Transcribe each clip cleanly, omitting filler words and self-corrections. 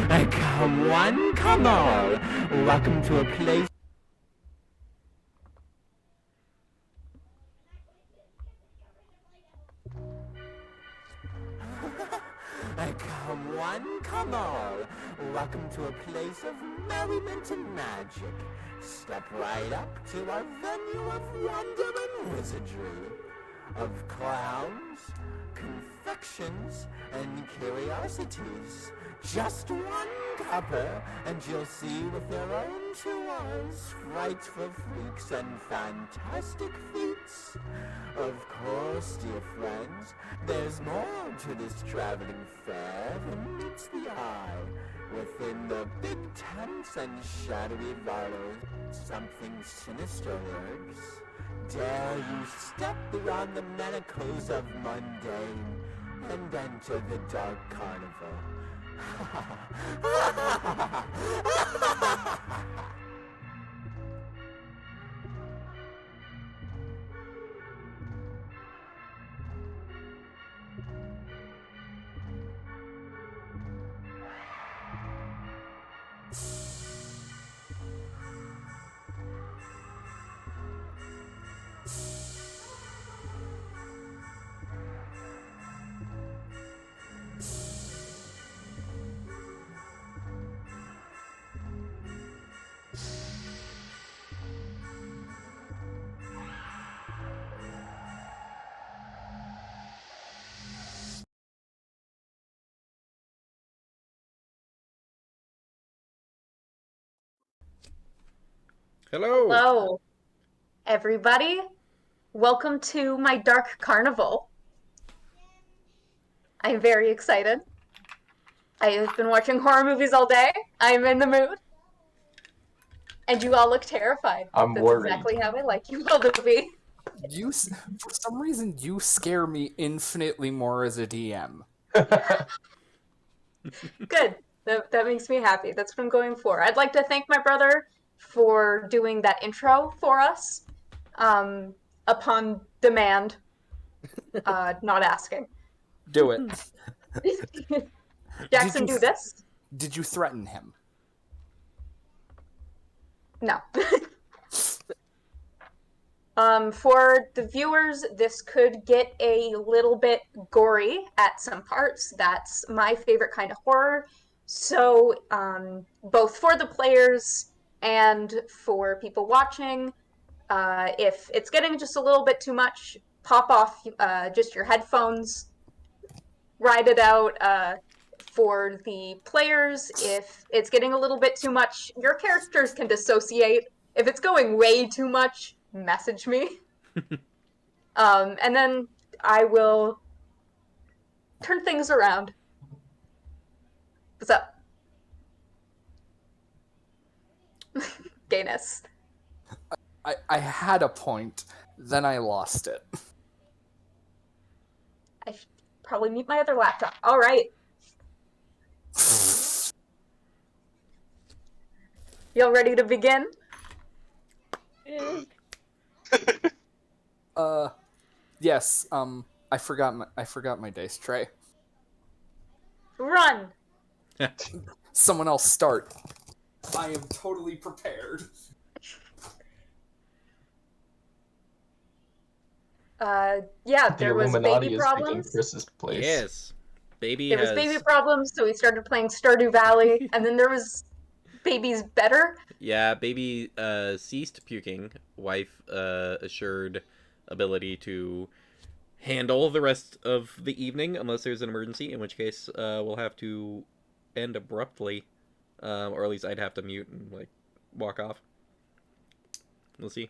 Come one, come all. Welcome to a place. Come one, come all. Welcome to a place of merriment and magic. Step right up to our venue of wonder and wizardry. Of clowns, confections, and curiosities. Just one cuppa, and you'll see with your own two eyes frightful freaks and fantastic feats. Of course, dear friends, there's more to this traveling fair than meets the eye. Within the big tents and shadowy valleys, something sinister lurks. Dare you step beyond the manacles of mundane and enter the dark carnival. Hello. Hello, everybody. Welcome to my dark carnival. I'm very excited. I have been watching horror movies all day. I'm in the mood. And you all look terrified. I'm That's worried. exactly how I like you all to be. For some reason, you scare me infinitely more as a DM. Good. That makes me happy. That's what I'm going for. I'd like to thank my brother for doing that intro for us upon demand, not asking. Do it. Jackson, do this? Did you threaten him? No. For the viewers, this could get a little bit gory at some parts. That's my favorite kind of horror. So, both for the players and for people watching, if it's getting just a little bit too much, pop off just your headphones, ride it out. For the players, if it's getting a little bit too much, your characters can dissociate. If it's going way too much, message me. And then I will turn things around. What's up? Gayness. I had a point, then I lost it. I should probably mute my other laptop. All right. Y'all ready to begin? Yes. I forgot my dice tray. Run. Someone else start. I am totally prepared. Yeah, The there was Illuminati baby is taking problems. Chris's place. Yes. Baby There was has baby problems, so we started playing Stardew Valley, and then there was baby's better. Yeah, baby ceased puking. Wife assured ability to handle the rest of the evening unless there's an emergency, in which case we'll have to end abruptly. Or at least I'd have to mute and like walk off. We'll see.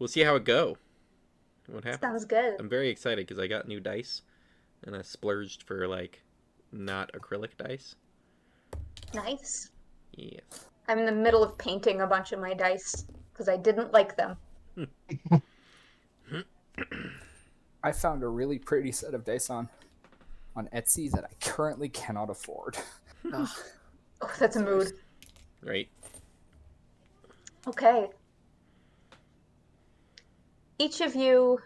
We'll see how it go. What happens? Sounds good. I'm very excited because I got new dice, and I splurged for like not acrylic dice. Nice. Yeah. I'm in the middle of painting a bunch of my dice because I didn't like them. I found a really pretty set of dice on Etsy that I currently cannot afford. Oh, that's a mood. Right. Okay. Each of you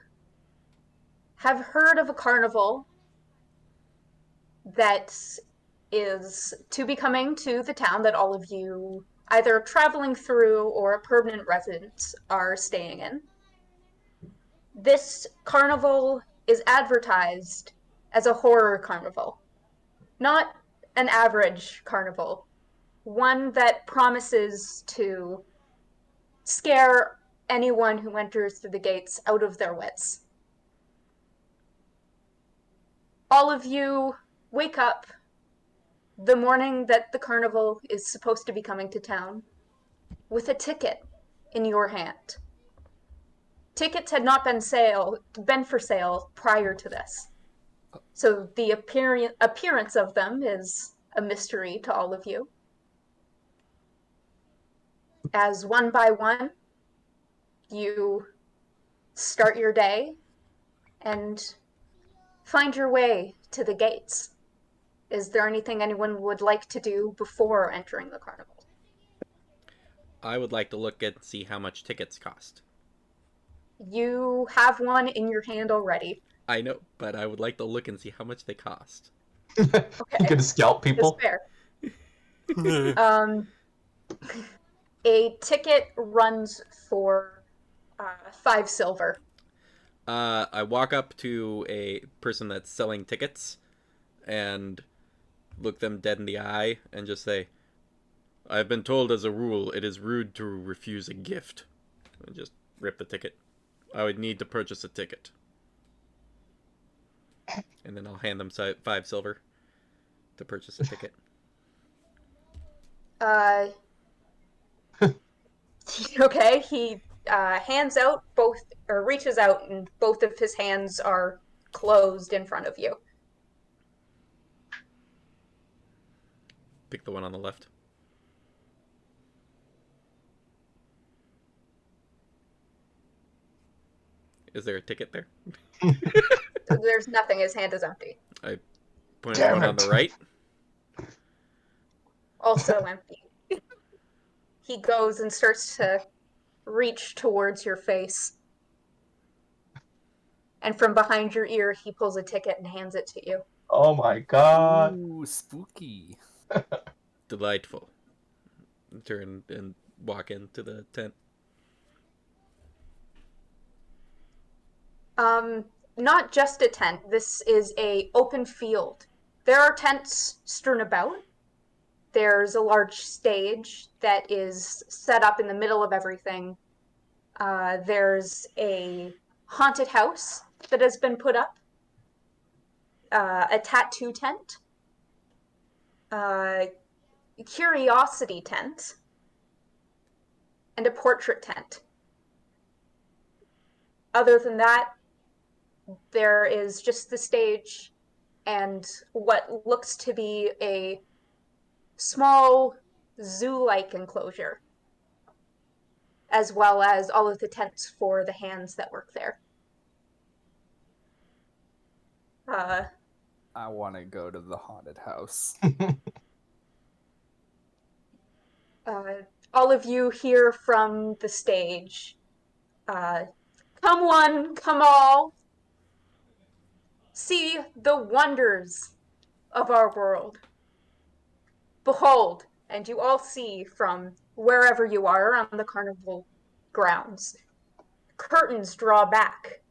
have heard of a carnival that is to be coming to the town that all of you, either traveling through or permanent residents, are staying in. This carnival is advertised as a horror carnival, not an average carnival, one that promises to scare anyone who enters through the gates out of their wits. All of you wake up the morning that the carnival is supposed to be coming to town with a ticket in your hand. Tickets had not been for sale prior to this. So the appearance of them is a mystery to all of you. As one by one, you start your day and find your way to the gates. Is there anything anyone would like to do before entering the carnival? I would like to look and see how much tickets cost. You have one in your hand already. I know, but I would like to look and see how much they cost. Okay. You gonna scalp It's people? fair. A ticket runs for 5 silver. I walk up to a person that's selling tickets and look them dead in the eye and just say, I've been told as a rule it is rude to refuse a gift. And just rip the ticket. I would need to purchase a ticket. And then I'll hand them 5 silver to purchase a ticket. Okay, he hands out both, or reaches out, and both of his hands are closed in front of you. Pick the one on the left. Is there a ticket there? There's nothing, his hand is empty. I point at the one on the right. Also empty. He goes and starts to reach towards your face. And from behind your ear, he pulls a ticket and hands it to you. Oh my god. Ooh, spooky. Delightful. Turn and walk into the tent. Not just a tent. This is a open field. There are tents strewn about. There's a large stage that is set up in the middle of everything. There's a haunted house that has been put up. A tattoo tent. A curiosity tent. And a portrait tent. Other than that, there is just the stage and what looks to be a small zoo-like enclosure, as well as all of the tents for the hands that work there. I want to go to the haunted house. All of you hear from the stage, come one, come all, see the wonders of our world. Behold, and you all see from wherever you are on the carnival grounds, curtains draw back.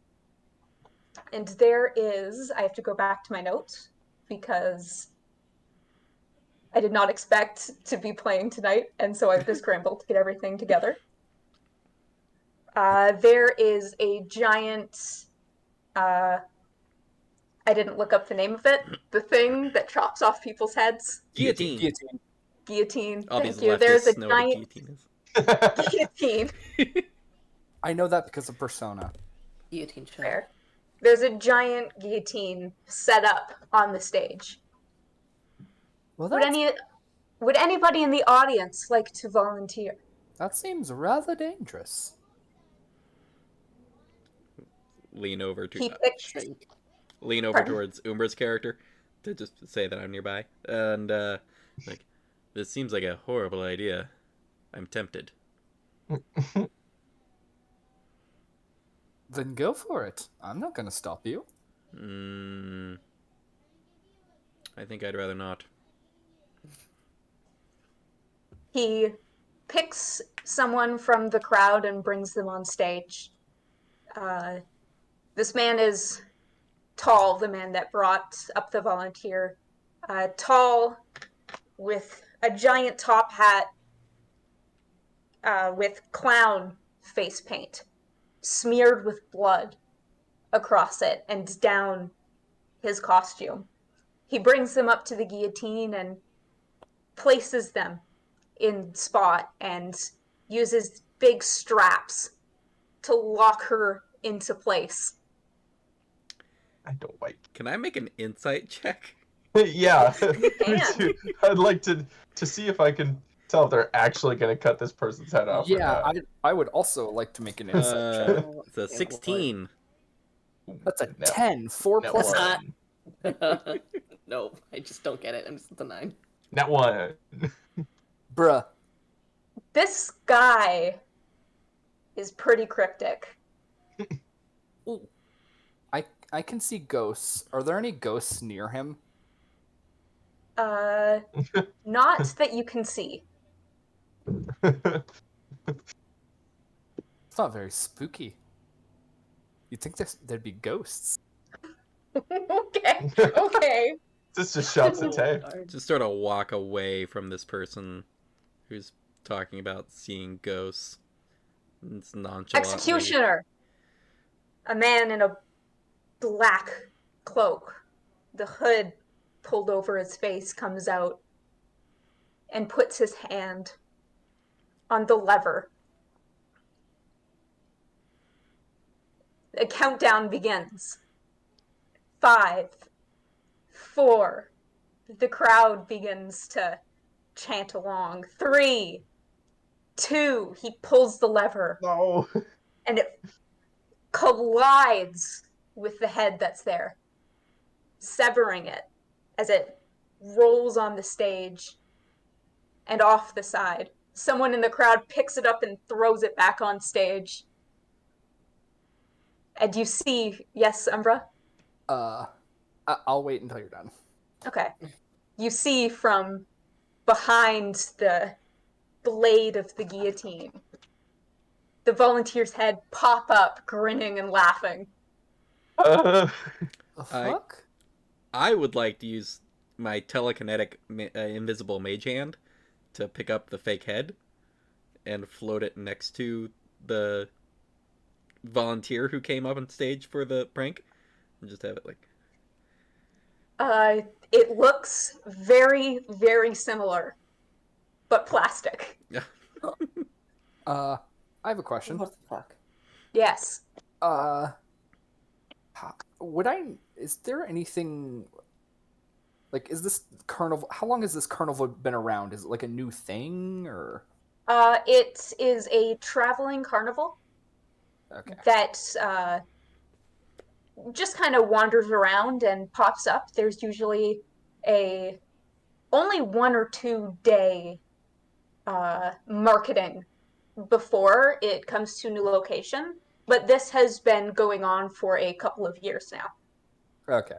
And there is, I have to go back to my notes because I did not expect to be playing tonight, and so I've just scrambled to get everything together. There is a giant, I didn't look up the name of it, the thing that chops off people's heads. Guillotine. Guillotine. Guillotine. All Thank these you. There's a leftists know what a giant guillotine is. guillotine. I know that because of Persona. Guillotine shell. There. There's a giant guillotine set up on the stage. Well, Would anybody in the audience like to volunteer? that seems rather dangerous. Lean over to He picks. lean over Pardon? towards Umbra's character to just say that I'm nearby. And like, this seems like a horrible idea. I'm tempted. Then go for it. I'm not gonna stop you. I think I'd rather not. He picks someone from the crowd and brings them on stage. This man is tall, the man that brought up the volunteer. Tall, with a giant top hat, with clown face paint, smeared with blood across it and down his costume. He brings them up to the guillotine and places them in spot and uses big straps to lock her into place. I don't like. Can I make an insight check? Yeah. You can. I'd like to see if I can tell if they're actually going to cut this person's head off. or Yeah, not. I would also like to make an insight check. It's a 16. That's a No. 10. 4 Net plus. one. No, I just don't get it. I'm just at the 9. Net one. Bruh. This guy is pretty cryptic. Ooh. I can see ghosts. Are there any ghosts near him? Not that you can see. It's not very spooky. You'd think there'd be ghosts. Okay. This just shouts at Tay. Just sort of walk away from this person who's talking about seeing ghosts. It's nonchalantly. Executioner. A man in a black cloak, the hood pulled over his face, comes out and puts his hand on the lever. The countdown begins. 5, 4. The crowd begins to chant along. 3, 2. He pulls the lever. No. And it collides with the head that's there, severing it as it rolls on the stage and off the side. Someone in the crowd picks it up and throws it back on stage. And you see, yes, Umbra? I'll wait until you're done. Okay. You see from behind the blade of the guillotine, the volunteer's head pop up, grinning and laughing. The fuck? I would like to use my telekinetic invisible mage hand to pick up the fake head and float it next to the volunteer who came up on stage for the prank and just have it like... It looks very, very similar, but plastic. Yeah. I have a question. What the fuck? Yes. Is there anything like, is this carnival, how long has this carnival been around? Is it like a new thing, or? It is a traveling carnival Okay. that just kind of wanders around and pops up. There's usually only 1 or 2 day marketing before it comes to a new location, but this has been going on for a couple of years now. Okay.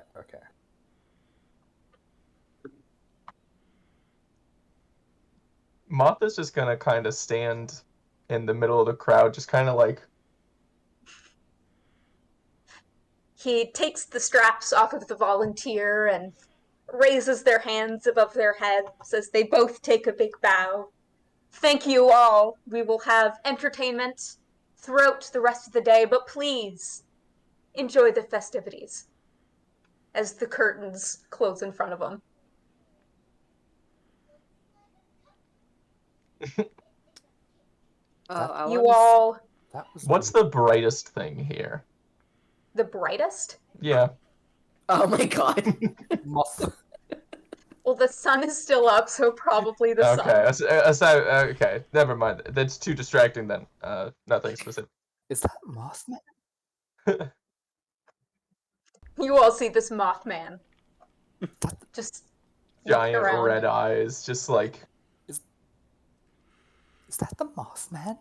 Martha's just gonna kind of stand in the middle of the crowd, just kind of like... He takes the straps off of the volunteer and raises their hands above their heads as they both take a big bow. Thank you all. We will have entertainment throughout the rest of the day, but please enjoy the festivities as the curtains close in front of them. You all... That was What's the brightest thing here? The brightest? Yeah. Oh my god. muff? Well, the sun is still up, so probably the sun. Okay, never mind. That's too distracting then. Nothing specific. Is that Mothman? You all see this Mothman. Just Giant around. red eyes, just like... Is that the Mothman?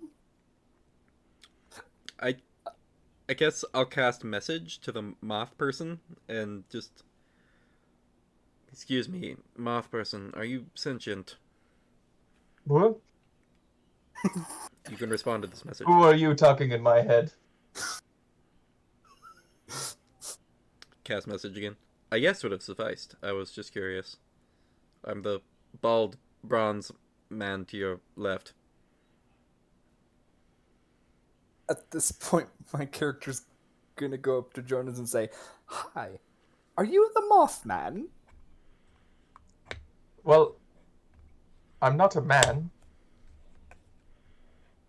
I guess I'll cast message to the moth person and just... Excuse me, moth person, are you sentient? What? You can respond to this message. Who are you talking in my head? Cast message again. A yes would have sufficed. I was just curious. I'm the bald bronze man to your left. At this point, my character's gonna go up to Jonas and say, "Hi, are you the Mothman?" Well, I'm not a man.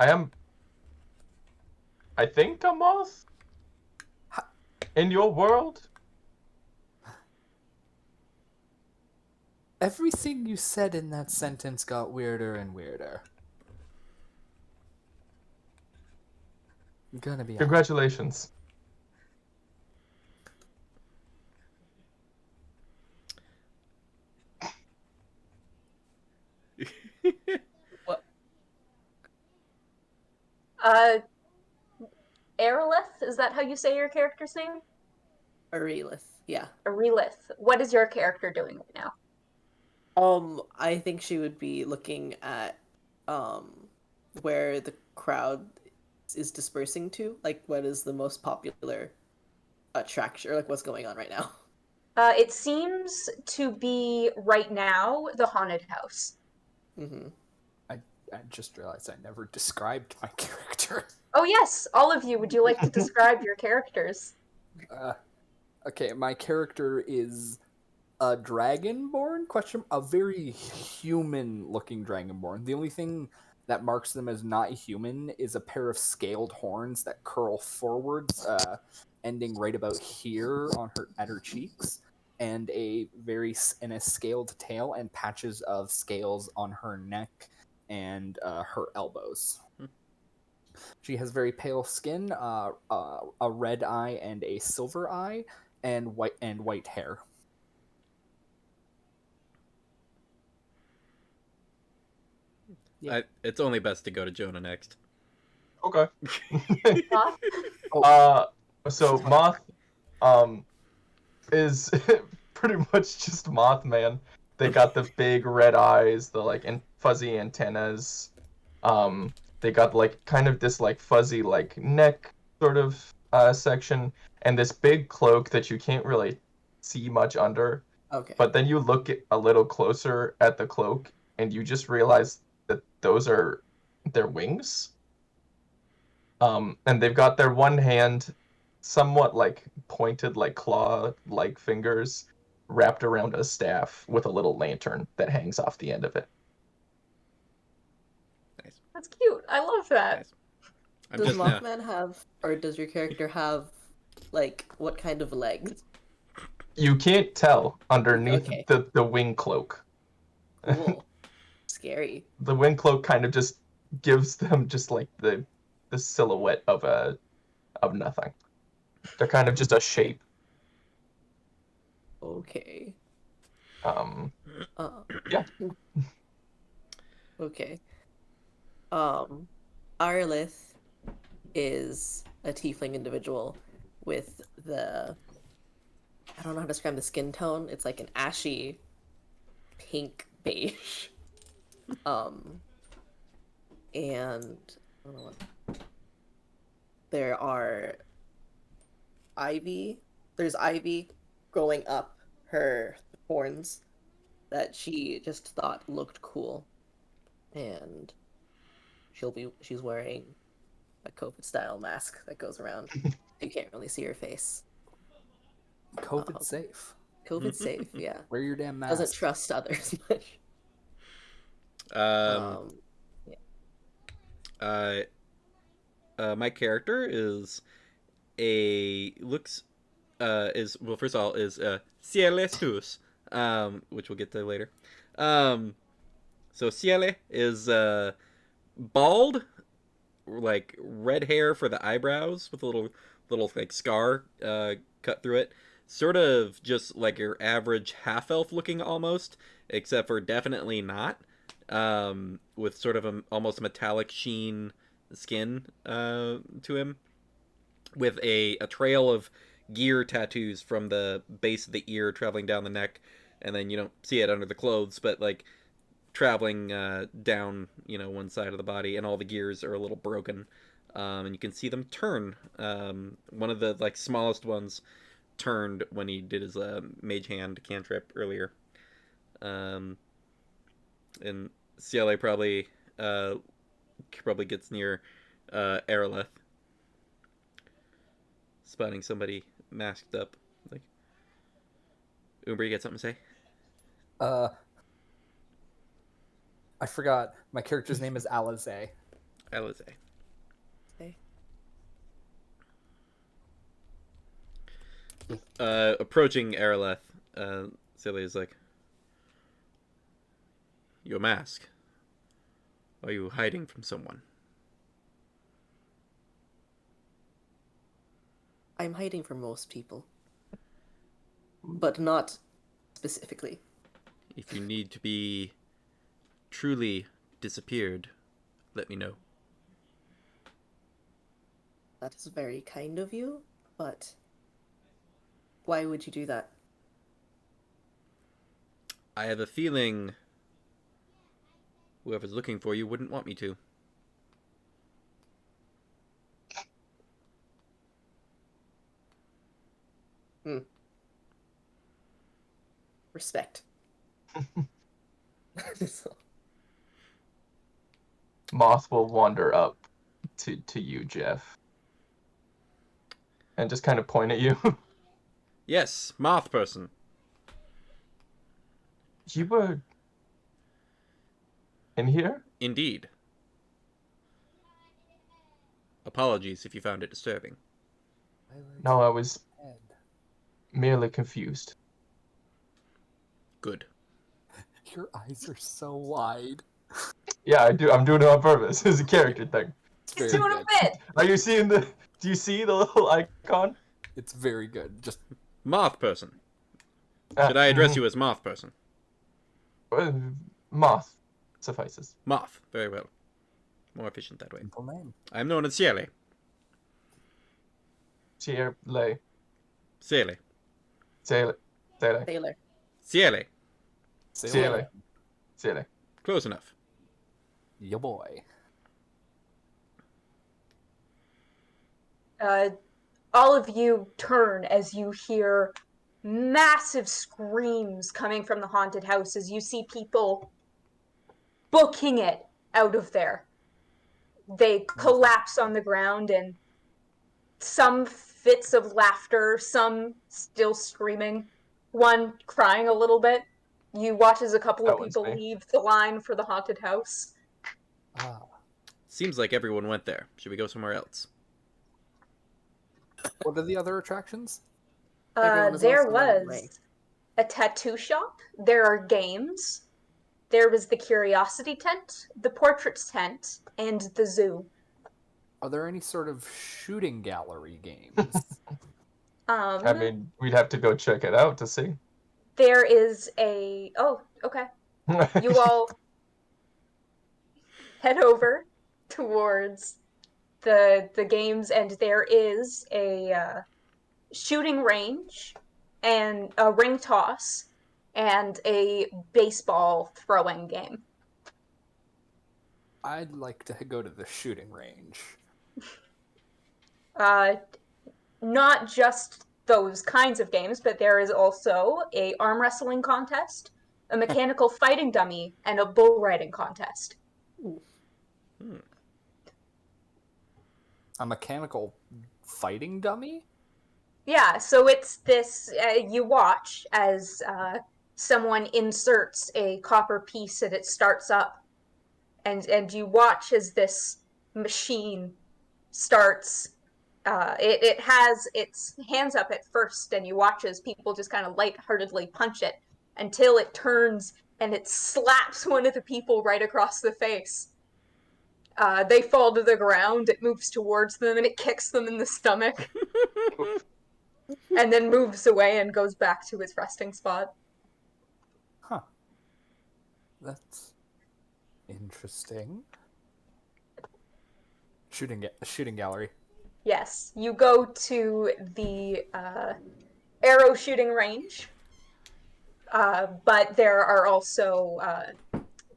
I think a moth? In your world? Everything you said in that sentence got weirder and weirder. I'm gonna be honest. Congratulations. What? Aerolith, is that how you say your character's name? Aurelith. Yeah. Aerolith. What is your character doing right now? I think she would be looking at where the crowd is dispersing to. Like, what is the most popular attraction, or like what's going on right now? It seems to be right now the haunted house. Mm-hmm. I just realized I never described my character. Oh yes, all of you. Would you like to describe your characters? Okay, my character is a dragonborn? A very human-looking dragonborn. The only thing that marks them as not human is a pair of scaled horns that curl forwards, ending right about here at her cheeks, and a scaled tail and patches of scales on her neck and her elbows. She has very pale skin, a red eye and a silver eye, and white hair. Yeah. It's only best to go to Jonah next. Okay. Moth? So Moth, is pretty much just Mothman. They got the big red eyes, the like fuzzy antennas. They got like kind of this like fuzzy like neck sort of section, and this big cloak that you can't really see much under. Okay. But then you look a little closer at the cloak, and you just realize that those are their wings. And they've got their one hand somewhat like pointed, like claw-like fingers wrapped around a staff with a little lantern that hangs off the end of it. Nice. That's cute. I love that. Nice. I'm Does just Mothman have, or does your character have, like, what kind of legs? You can't tell underneath Okay. the wing cloak. Cool. Scary. The wing cloak kind of just gives them just like the silhouette of nothing. They're kind of just a shape. Okay. Yeah. Okay. Arlith is a tiefling individual with I don't know how to describe the skin tone. It's like an ashy pink beige. And I don't know what. There's ivy growing up her horns that she just thought looked cool. And she's wearing a COVID style mask that goes around. You can't really see her face. COVID safe. COVID safe, yeah. Wear your damn mask. Doesn't trust others much. My character is first of all is Cielestus, which we'll get to later. So Ciele is bald, like red hair for the eyebrows with a little like scar cut through it. Sort of just like your average half elf looking almost, except for definitely not. With sort of almost metallic sheen skin to him, with a trail of gear tattoos from the base of the ear traveling down the neck, and then you don't see it under the clothes, but like traveling down, one side of the body, and all the gears are a little broken. And you can see them turn. One of the smallest ones turned when he did his mage hand cantrip earlier. And CLA probably gets near Aerolith, spotting somebody masked up. Like, Umbra, you got something to say? I forgot. My character's name is Alize. Alize. Okay. Approaching Aerolith, Celia is like, "Your mask. Are you hiding from someone?" I'm hiding from most people. But not specifically. If you need to be truly disappeared, let me know. That is very kind of you, but why would you do that? I have a feeling whoever's looking for you wouldn't want me to. Respect. Moth will wander up to you, Jeff, and just kind of point at you. Yes, Moth person. You were in here? Indeed. Apologies if you found it disturbing. No, I was merely confused. Good. Your eyes are so wide. Yeah, I do. I'm doing it on purpose. It's a character thing. He's doing a bit. Are you seeing the? Do you see the little icon? It's very good. Just Moth person. Should I address you as Moth person? Moth suffices. Moth. Very well. More efficient that way. simple name. I'm known as Ciele. Ciele. Ciele. Ciele. Taylor. Ciele. Ciele. Ciele. Close enough. Yo boy. All of you turn as you hear massive screams coming from the haunted house as you see people booking it out of there. They collapse on the ground and some fits of laughter, some still screaming, one crying a little bit. You watch as a couple of people leave the line for the haunted house. Seems like everyone went there. Should we go somewhere else? What are the other attractions? There was a tattoo shop. There are games. There was the curiosity tent, the portraits tent, and the zoo. Are there any sort of shooting gallery games? I mean, we'd have to go check it out to see. There is a... Oh, okay. You all head over towards the games, and there is a shooting range and a ring toss and a baseball throwing game. I'd like to go to the shooting range. Not just those kinds of games, but there is also a arm wrestling contest, a mechanical fighting dummy, and a bull riding contest. A mechanical fighting dummy? Yeah, so it's this, you watch as someone inserts a copper piece and it starts up. And you watch as this machine starts, it has its hands up at first, and you watch as people just kind of lightheartedly punch it until it turns and it slaps one of the people right across the face. They fall to the ground, it moves towards them, and it kicks them in the stomach. And then moves away and goes back to its resting spot. Huh. That's interesting. Shooting gallery. Yes, you go to the arrow shooting range, but there are also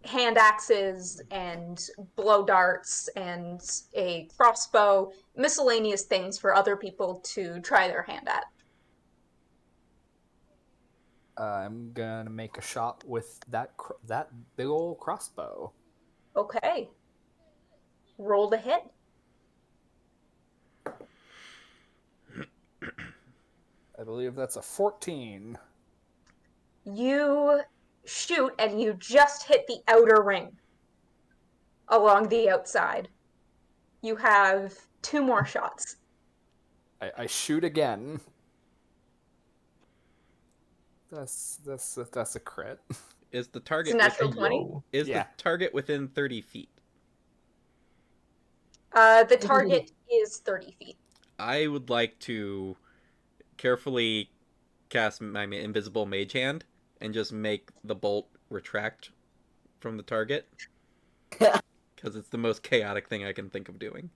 hand axes and blow darts and a crossbow, miscellaneous things for other people to try their hand at. I'm gonna make a shot with that big old crossbow. Okay. Roll to hit. I believe that's a 14. You shoot and you just hit the outer ring along the outside. You have 2 more shots. I shoot again. That's a crit. Is the It's target a natural within, 20. Yo. is Yeah. the target within 30 feet? The target is 30 feet. I would like to carefully cast my invisible mage hand and just make the bolt retract from the target. Because it's the most chaotic thing I can think of doing.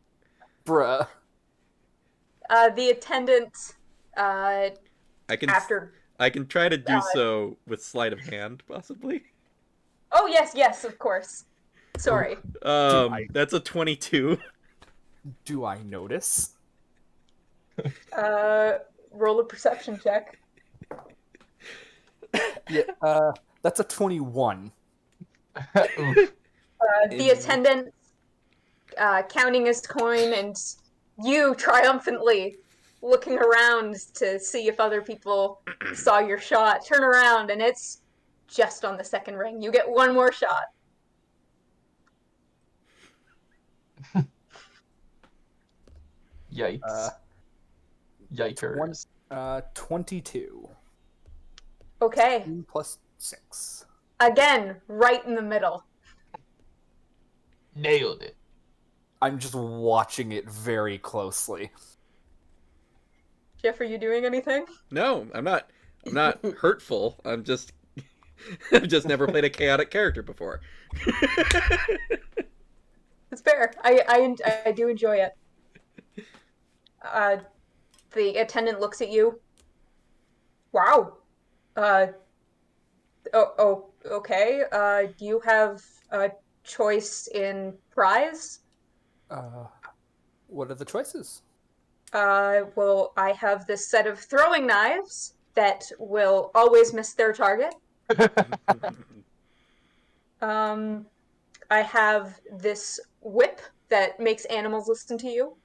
Bruh. The attendant, I can after... I can try to do so with sleight of hand, possibly. Oh, yes, of course. Sorry. That's a 22. Do I notice? Roll a perception check. Yeah, that's a 21. Oof. The attendant counting his coin and you triumphantly looking around to see if other people saw your shot. Turn around and it's just on the second ring. You get 1 more shot. Yikes. Yikers. 22. Okay. 2 plus 6. Again, right in the middle. Nailed it. I'm just watching it very closely. Jeff, are you doing anything? No, I'm not. I'm not hurtful. I'm just. I've just never played a chaotic character before. It's fair. I do enjoy it. The attendant looks at you. Wow. Okay. Do you have a choice in prize? What are the choices? Well, I have this set of throwing knives that will always miss their target. I have this whip that makes animals listen to you.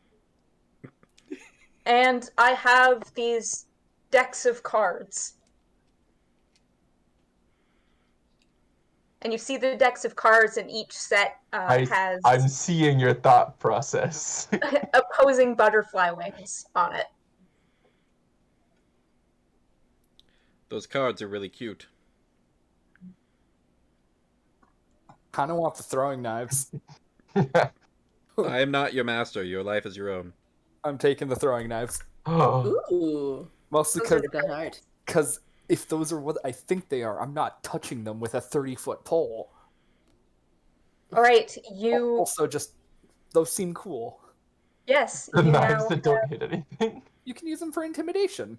And I have these decks of cards. And you see the decks of cards, and each set has I'm seeing your thought process. opposing butterfly wings on it. Those cards are really cute. Kind of want the throwing knives. I am not your master. Your life is your own. I'm taking the throwing knives. Oh, Ooh, Mostly Those are got heart. because if those are what I think they are, I'm not touching them with a 30-foot pole. All right, you... Also, just those seem cool. Yes, the you knives now, that don't hit anything. You can use them for intimidation.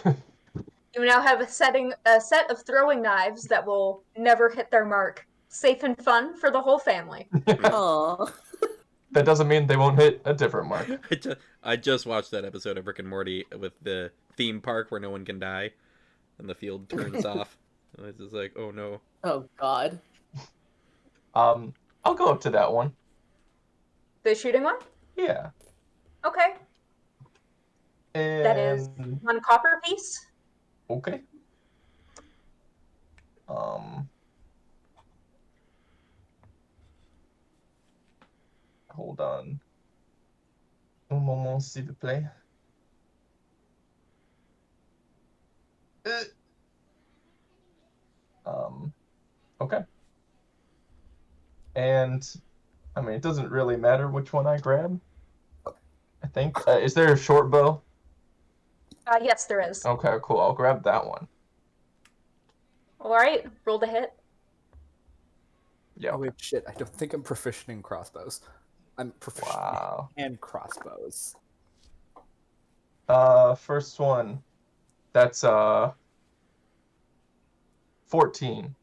you now have a set of throwing knives that will never hit their mark. Safe and fun for the whole family. Aww. That doesn't mean they won't hit a different mark. I just watched that episode of Rick and Morty with the theme park where no one can die, and the field turns off. And it's just like, oh no. Oh God. I'll go up to that one. The shooting one? Yeah. Okay. And That is 1 copper piece. okay. Hold on. Un moment, s'il vous plaît. Okay. And I mean, it doesn't really matter which one I grab. I think. Is there a short bow? Yes, there is. Okay, cool. I'll grab that one. All right, roll to hit. Yeah. Oh wait, shit! I don't think I'm proficient in crossbows. I'm proficient Wow. in crossbows. First one. That's 14.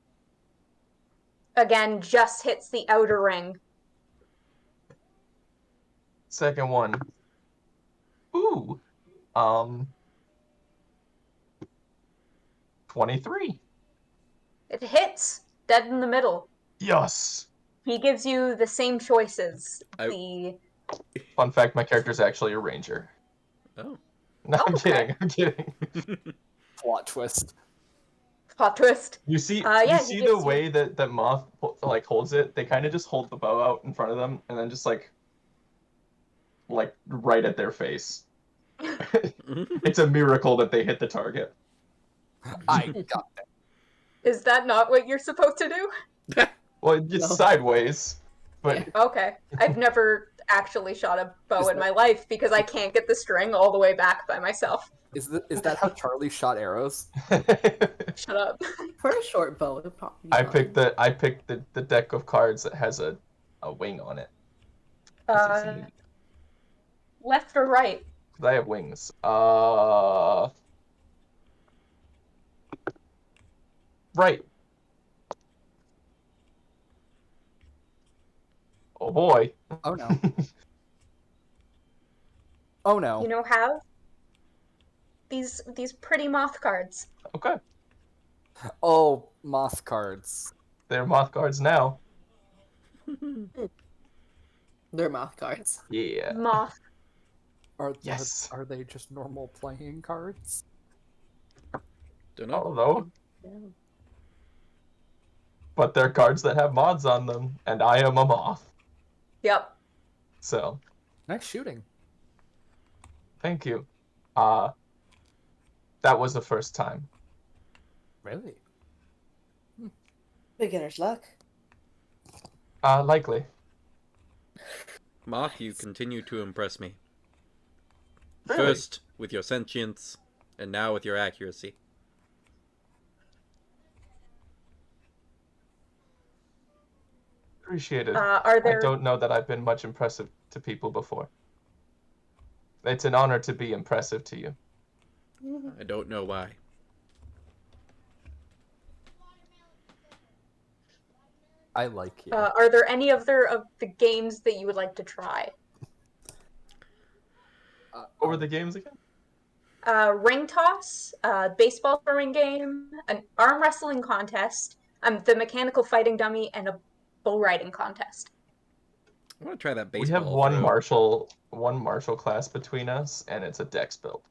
again, just hits the outer ring. Second one. Ooh. 23. It hits dead in the middle. Yes. He gives you the same choices. I- Fun fact, my character's actually a ranger. Oh. No, I'm okay. kidding. Plot twist. You You see he the gives way that Moth like holds it? They kind of just hold the bow out in front of them and then just like right at their face. It's a miracle that they hit the target. I got that. Is that not what you're supposed to do? Well, it's No. sideways, but Okay. I've never actually shot a bow Is in that- my life because I can't get the string all the way back by myself. Is that how Charlie shot arrows? Shut up. For a short bow, it'd probably be I fine. picked the deck of cards that has a wing on it. 'Cause it's neat. Left or right? 'Cause I have wings. Right. Oh boy. Oh no. Oh no. You know how? These pretty moth cards. Okay. Oh, moth cards. They're moth cards now. They're mouth cards. Yeah. Moth. Yes. Are they just normal playing cards? Don't know. Although, Yeah. but they're cards that have mods on them, and I am a moth. Yep. So, Nice shooting. thank you. That was the first time. Really? Beginner's luck. Likely. Moth, you continue to impress me. Really? First with your sentience, and now with your accuracy. Appreciated. Are I there don't know that I've been much impressive to people before. It's an honor to be impressive to you. I don't know why. I like you. are there any other of the games that you would like to try? What were the games again? Ring toss, baseball throwing game, an arm wrestling contest, the mechanical fighting dummy, and a bull riding contest. I want to try that We baseball have one throw. martial class between us, and it's a dex build.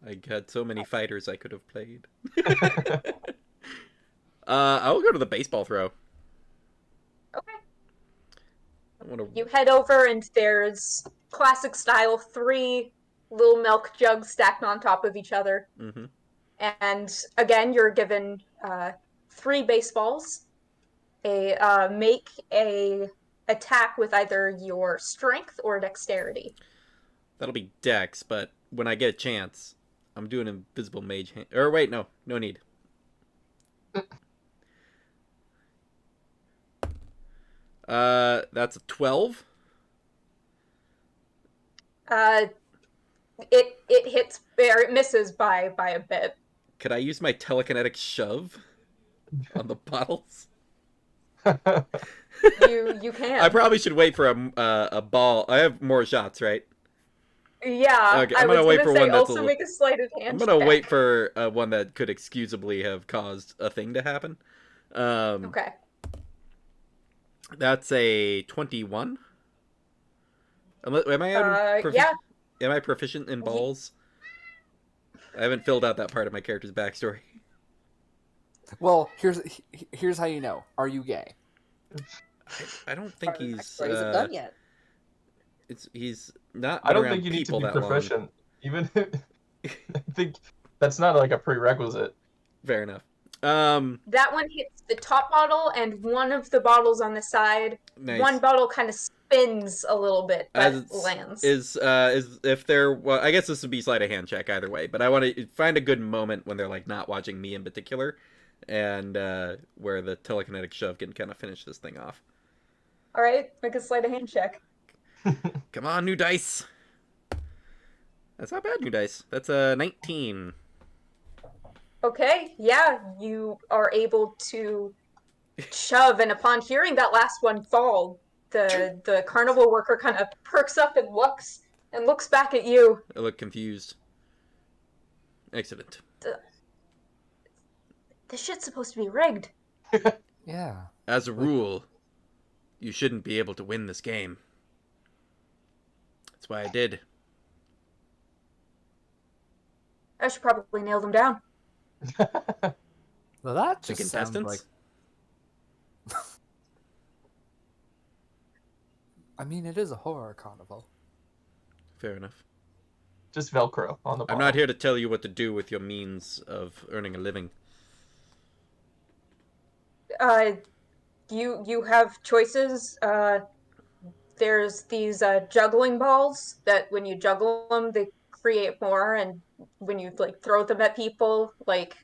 I had so many fighters I could have played. I will go to the baseball throw. Okay. I want to. You head over, and there's classic style 3 little milk jugs stacked on top of each other. Mm-hmm. And again, you're given 3 baseballs. Make a attack with either your strength or dexterity. That'll be Dex, but when I get a chance, I'm doing invisible mage hand. Or wait, no need. That's a 12. It hits or it misses by a bit. Could I use my telekinetic shove on the bottles? You can. I probably should wait for a ball. I have more shots, right? Yeah, Okay, I I'm was gonna wait gonna for say one that's also a make a sleight of hand I'm gonna check. wait for one that could excusably have caused a thing to happen. Okay. That's a 21. Am I Yeah. Am I proficient in balls? I haven't filled out that part of my character's backstory. Well, here's how you know. Are you gay? I don't think he's. Backstory isn't done yet. He's not. I don't around think you need to people be that long. proficient. Even I think that's not like a prerequisite. Fair enough. That one hits the top bottle and one of the bottles on the side. Nice. One bottle kind of spins a little bit, but lands. Is if they're well, I guess this would be sleight of hand check either way, but I want to find a good moment when they're like not watching me in particular, and where the telekinetic shove can kind of finish this thing off. All right, make a sleight of hand check. Come on, new dice. That's not bad, new dice. That's a 19. Okay, yeah, you are able to shove, and upon hearing that last one fall, the carnival worker kind of perks up and looks back at you. I look confused. Excellent. This shit's supposed to be rigged. Yeah. As a rule, you shouldn't be able to win this game. That's why I did. I should probably nail them down. Well, that The just sounds like. contestants? I mean, it is a horror carnival. Fair enough. Just Velcro on the I'm bottom. not here to tell you what to do with your means of earning a living. You have choices. There's these juggling balls that when you juggle them, they create more, and when you like throw them at people, like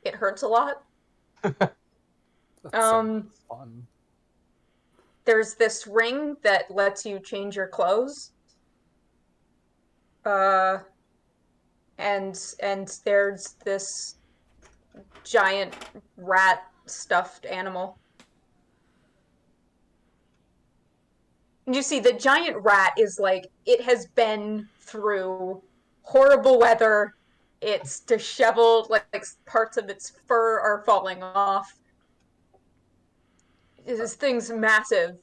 it hurts a lot. That sounds fun. There's this ring that lets you change your clothes. And there's this giant rat stuffed animal. You see, the giant rat is like, it has been through horrible weather. It's disheveled, like parts of its fur are falling off. This thing's massive.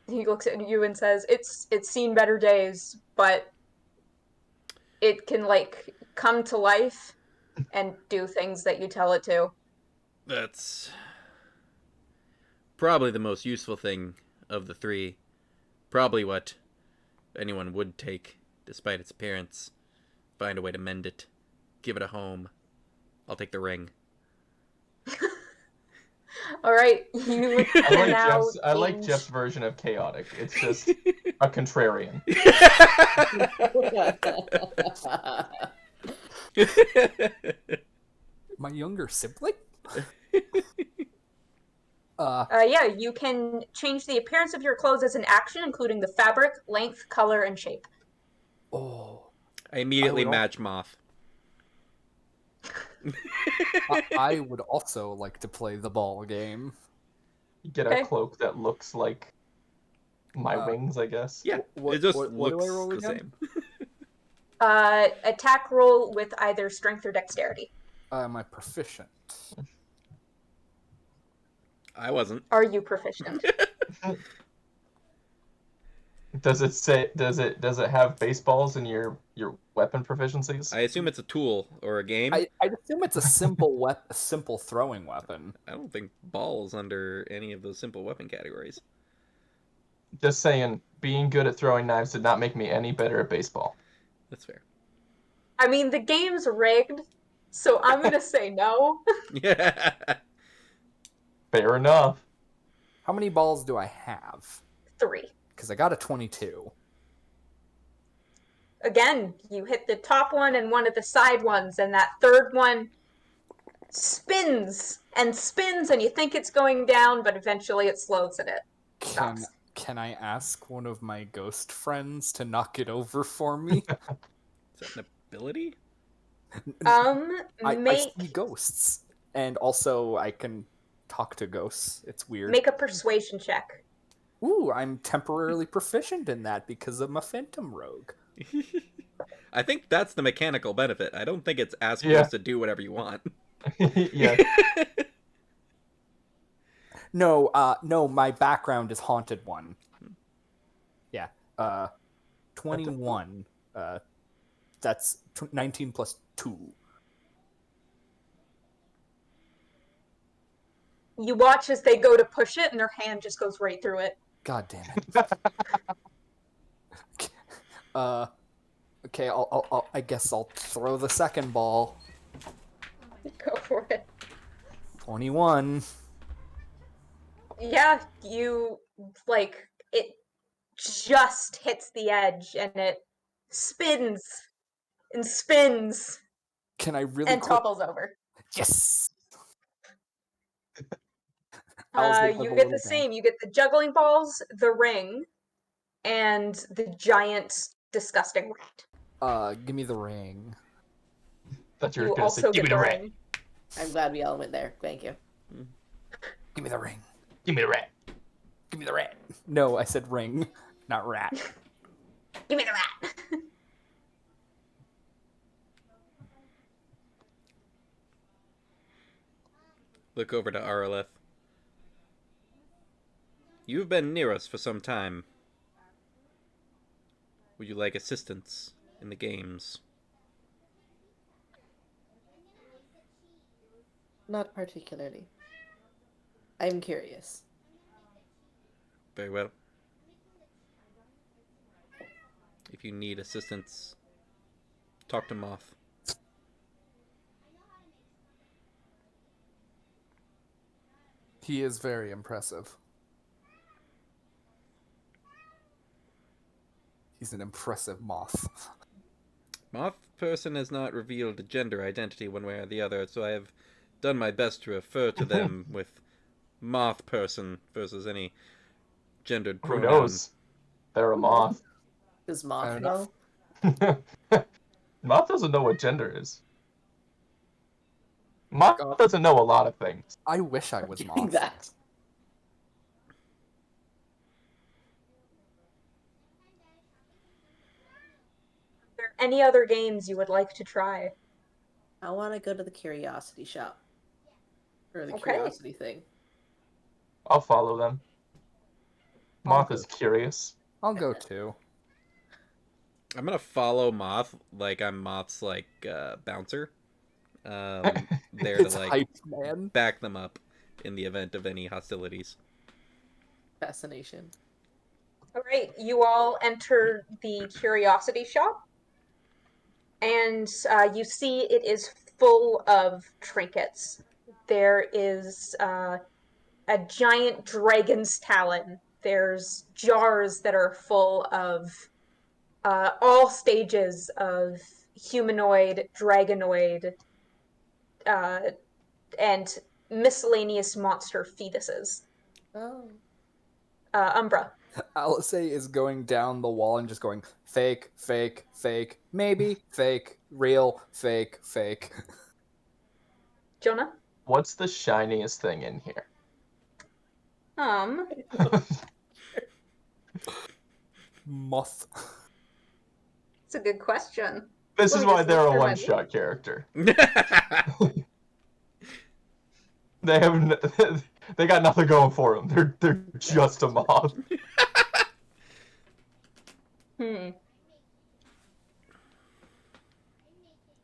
He looks at you and says, it's seen better days, but it can like come to life and do things that you tell it to. That's probably the most useful thing of the three. Probably what anyone would take, despite its appearance. Find a way to mend it. Give it a home. I'll take the ring. All right, you I like Jeff's version of chaotic. It's just a contrarian. My younger sibling? Yeah, you can change the appearance of your clothes as an action, including the fabric, length, color, and shape. Oh. I immediately I would match Moth. I would also like to play the ball game. You get Okay. a cloak that looks like my wings, I guess. Yeah, What- it just what looks do I roll the again? same. Attack roll with either strength or dexterity. Am I proficient? I wasn't. Are you proficient? Does it have baseballs in your weapon proficiencies? I assume it's a tool or a game. I'd assume it's a simple throwing weapon. I don't think ball's under any of those simple weapon categories. Just saying, being good at throwing knives did not make me any better at baseball. That's fair. I mean, the game's rigged, so I'm gonna say no. Yeah. Fair enough. How many balls do I have? 3. Because I got a 22. Again, you hit the top one and one of the side ones, and that third one spins and spins, and you think it's going down, but eventually it slows and it stops. Can I ask one of my ghost friends to knock it over for me? Is that an ability? I Make see ghosts. And also, I can talk to ghosts. It's weird. make a persuasion check. Ooh, I'm temporarily proficient in that because I'm a phantom rogue. I think that's the mechanical benefit. I don't think it's asking Yeah. us to do whatever you want. Yeah. No, my background is Haunted One. Yeah. 21. That's 19 plus 2. You watch as they go to push it, and their hand just goes right through it. God damn it. Okay, I guess I'll throw the second ball. Go for it. 21. Yeah, you like it just hits the edge, and it spins and spins Can I really and topples over. Yes! I was able You to get load the down. same. You get the juggling balls, the ring, and the giant, disgusting rat. Give me the ring. Thought you were You gonna say, also "Give get me the the ring. ring. I'm glad we all went there. Thank you. Give me the ring. Give me the ring." Give me the rat. No, I said ring, not rat. Give me the rat. Look over to Araleth. You've been near us for some time. Would you like assistance in the games? Not particularly. I'm curious. Very well. If you need assistance, talk to Moth. He is very impressive. He's an impressive moth. Moth person has not revealed a gender identity one way or the other, so I have done my best to refer to them with Moth person versus any gendered Who pronoun. knows? They're a moth. Does I Moth don't know? Moth doesn't know what gender is. Moth God. doesn't know a lot of things. I wish I was Doing moth. that. Are there any other games you would like to try? I want to go to the curiosity shop. Or the Okay. curiosity thing. I'll follow them. Moth Okay. is curious. I'll go too. I'm gonna follow Moth like I'm Moth's bouncer. There to It's hype, man. back them up in the event of any hostilities. Fascination. All right, you all enter the curiosity shop, and you see it is full of trinkets. There is a giant dragon's talon. There's jars that are full of all stages of humanoid, dragonoid, and miscellaneous monster fetuses. Oh. Umbra. Alice is going down the wall and just going fake, fake, fake, maybe, fake, real, fake, fake. Jonah. What's the shiniest thing in here? Moth. It's a good question. This Let is me why just they're look a through my one-shot character. They have they got nothing going for them. They're just a moth.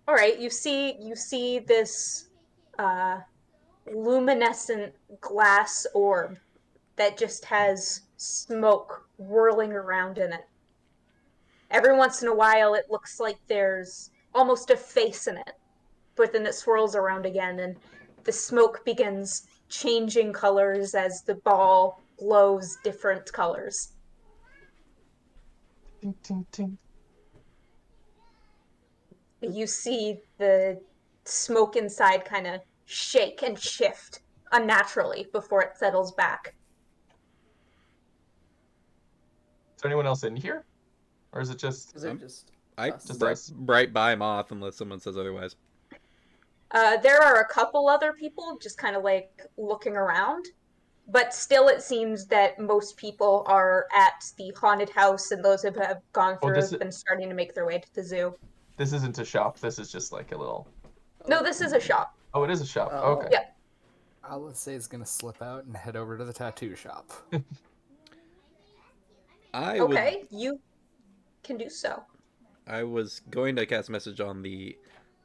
All right, you see this luminescent glass orb that just has smoke whirling around in it. Every once in a while, it looks like there's almost a face in it, but then it swirls around again, and the smoke begins changing colors as the ball glows different colors. Ting, ting, ting. You see the smoke inside kind of shake and shift unnaturally before it settles back. Is there anyone else in here? Or is it just... Is it just I us? Just right, us. right by Moth unless someone says otherwise. There are a couple other people just kind of like looking around, but still it seems that most people are at the haunted house, and those who have gone Oh, through have been starting to make their way to the zoo. This isn't a shop. This is just like a little... No, this is a shop. Oh, it is a shop. Oh. Okay. Yeah. Alice is gonna slip out and head over to the tattoo shop. Okay, you can do so. I was going to cast a message on the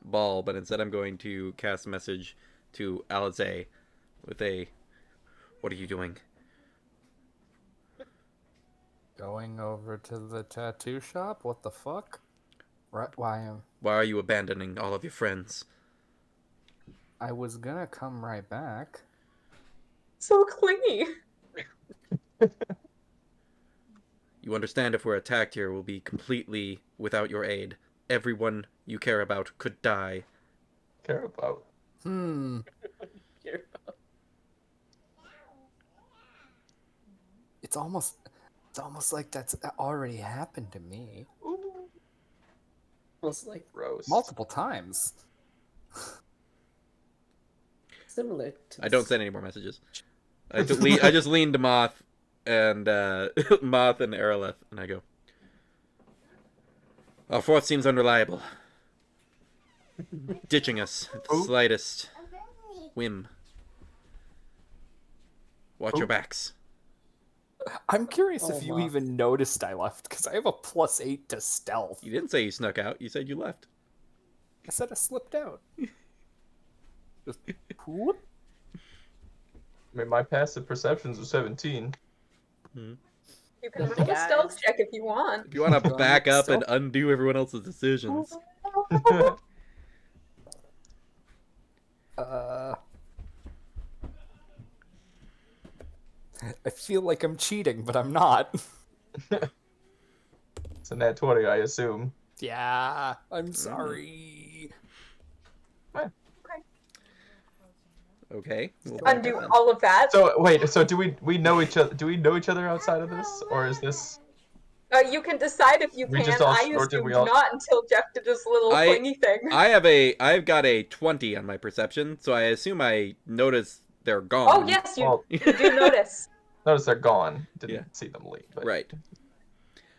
ball, but instead I'm going to cast a message to Alize with a, "What are you doing?" Going over to the tattoo shop? What the fuck? Right? Why Why are you abandoning all of your friends? I was gonna come right back. So clingy. You understand if we're attacked here, we'll be completely without your aid. Everyone you care about could die. Care about. It's almost like that's already happened to me Was like Gross. multiple times. Similar to I don't send any more messages. I just lean to Moth and Moth and Aerolith, and I go, "Our fort seems unreliable. Ditching us at the slightest whim. Watch your backs." I'm curious Oh, if you Moth. even noticed I left, because I have a +8 to stealth. You didn't say you snuck out. You said you left. I said I slipped out. Just whoop. I mean, my passive perceptions are 17. You can roll a stealth check if you want. If you want to Wanna back make up and stealth? undo everyone else's decisions. I feel like I'm cheating, but I'm not. It's a nat 20, I assume. Yeah, I'm sorry. Okay. We'll back Undo up then. all of that. So wait, so do we know each other? Do we know each other outside of this, or is this? You can decide if you We can. just all- I or did assumed we all- not until Jeff did his little clingy thing. I've got a 20 on my perception, so I assume I notice they're gone. Oh yes, you Well, do notice. notice they're gone. Didn't Yeah. see them leave. But... Right.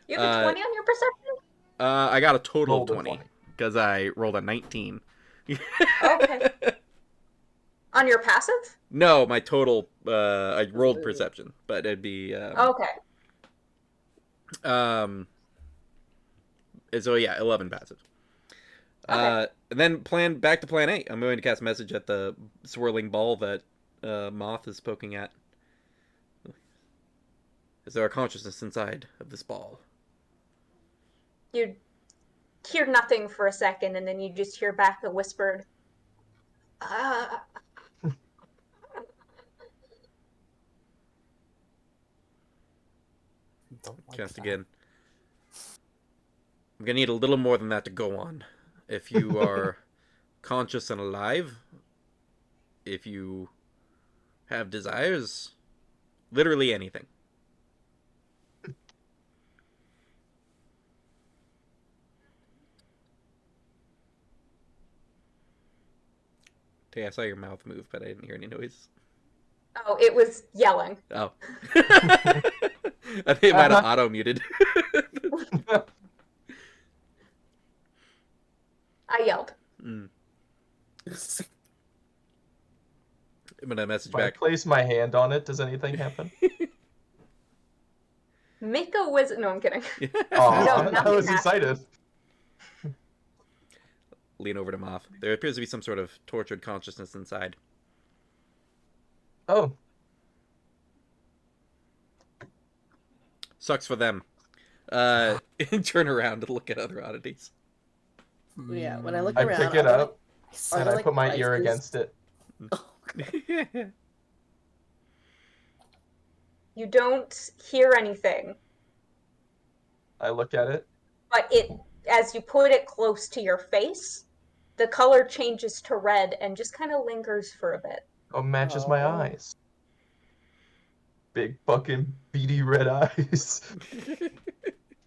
You have a 20 on your perception? I got a total of Rolled a 20 because I rolled a 19. Okay. On your passive? No, my total. I rolled perception, but it'd be. Okay. So yeah, 11 passive. Okay. And then back to plan A. I'm going to cast message at the swirling ball that Moth is poking at. Is there a consciousness inside of this ball? You hear nothing for a second, and then you just hear back a whispered, Don't like Cast that. again. I'm gonna need a little more than that to go on. If you are conscious and alive, if you have desires, literally anything. Okay, I saw your mouth move, but I didn't hear any noise. oh, it was yelling. Oh. I think it might have auto-muted. I yelled. I'm gonna message If I back. place my hand on it, does anything happen? Make a wisdom. No, I'm kidding. Oh, No, I nothing was happened. excited. Lean over to Moth. There appears to be some sort of tortured consciousness inside. Oh, Sucks for them. Turn around and look at other oddities. Yeah, when I look I around, pick it are there, up and there, I like, put my ear devices? against it. You don't hear anything, I look at it. but as you put it close to your face, the color changes to red and just kind of lingers for a bit. Oh, matches my Oh. eyes. Big fucking beady red eyes.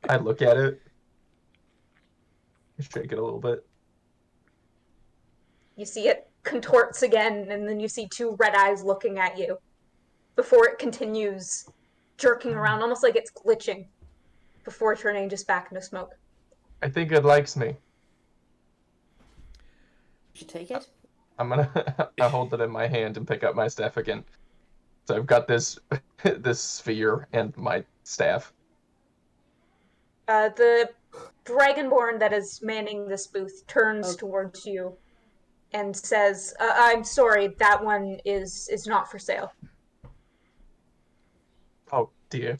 I look at it. Shake it a little bit. You see it contorts again, and then you see two red eyes looking at you before it continues jerking around, almost like it's glitching, before turning just back into smoke. I think it likes me. Did you take it? I'm gonna I hold it in my hand and pick up my staff again. So I've got this this sphere and my staff. The dragonborn that is manning this booth turns Okay. towards you and says, "I'm sorry, that one is not for sale." Oh dear.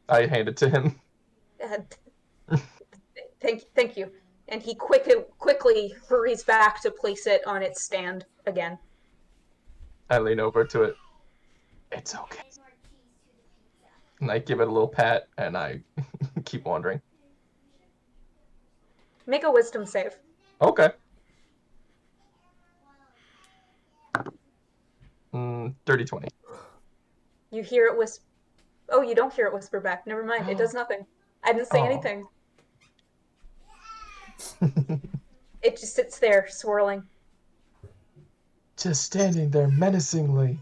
I hand it to him. Thank you. And he quickly hurries back to place it on its stand again. I lean over to it. It's okay. And I give it a little pat and I keep wandering. Make a wisdom save. Okay. 30-20. You hear it whisper. Oh, you don't hear it whisper back. Never mind. It does nothing. I didn't say Oh. anything. It just sits there swirling. Just standing there menacingly.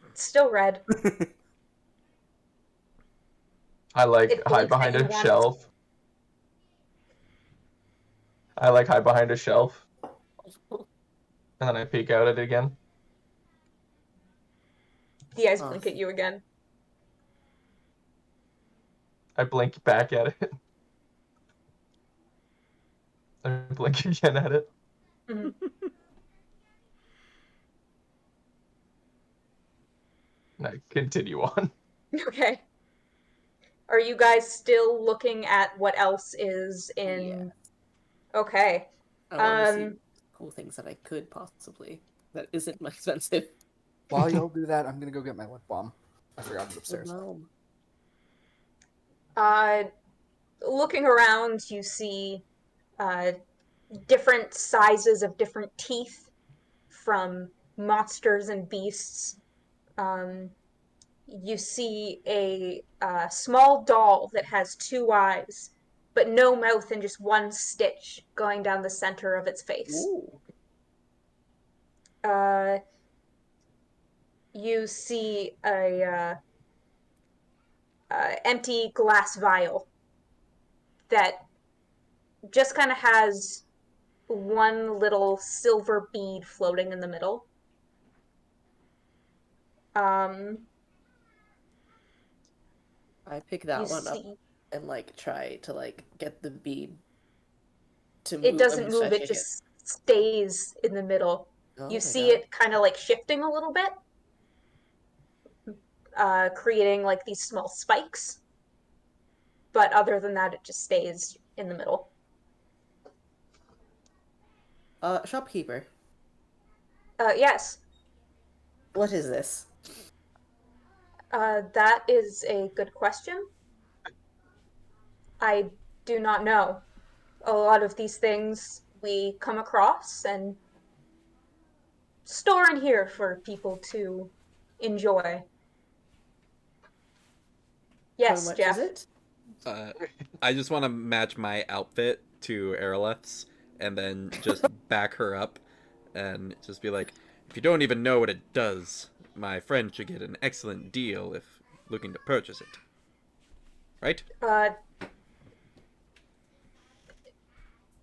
It's still red. I like It hide blinks at behind you a once. shelf. I like hide behind a shelf, and then I peek out at it again. The eyes blink at you again. I blink back at it. I blink again at it. Mhm. And I continue on. Okay. Are you guys still looking at what else is in? Okay. I want to see cool things that I could possibly. That isn't expensive. While y'all do that, I'm gonna go get my lip balm. I forgot it upstairs. No. Looking around, you see different sizes of different teeth from monsters and beasts. You see a small doll that has two eyes, but no mouth and just one stitch going down the center of its face. Ooh. You see a empty glass vial that just kind of has one little silver bead floating in the middle. I pick that You one up see, and like try to like get the bead to move. it I'm doesn't just move, trying to it kick it. just stays in the middle. Oh You my see God. it kind of like shifting a little bit, creating like these small spikes. But other than that, it just stays in the middle. Shopkeeper, Yes, what is this? that is a good question. I do not know. A lot of these things we come across and store in here for people to enjoy. How Yes, much is Jeff. it? I just want to match my outfit to Aeroleth's and then just back her up and just be like, if you don't even know what it does, my friend should get an excellent deal if looking to purchase it. Right? Uh,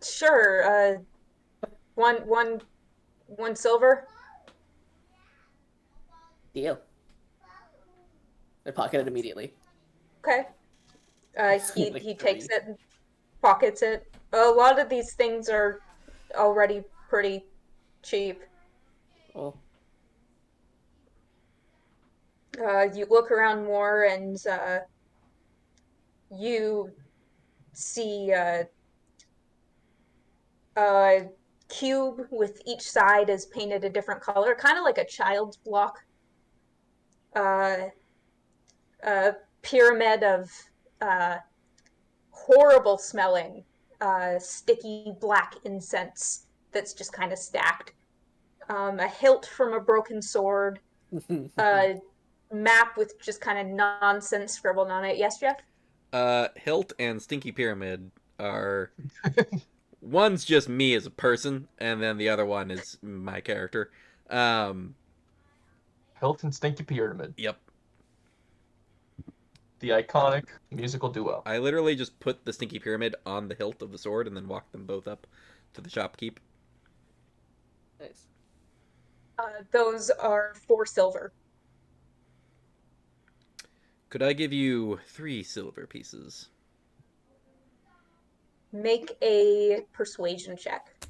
sure. One silver. Deal. I pocket it immediately. Okay. He Like he takes 3. it and pockets it. A lot of these things are already pretty cheap. Oh, You look around more and you see a cube with each side is painted a different color, kind of like a child's block. Uh, a pyramid of uh, horrible smelling, sticky black incense that's just kind of stacked. A hilt from a broken sword, a map with just kind of nonsense scribbled on it. Yes, Jeff? Hilt and Stinky Pyramid are... One's just me as a person, and then the other one is my character. Hilton Stinky Pyramid, Yep. the iconic musical duo. I literally just put the Stinky Pyramid on the hilt of the sword and then walked them both up to the shopkeep. nice. Those are 4 silver. Could I give you 3 silver pieces? Make a persuasion check.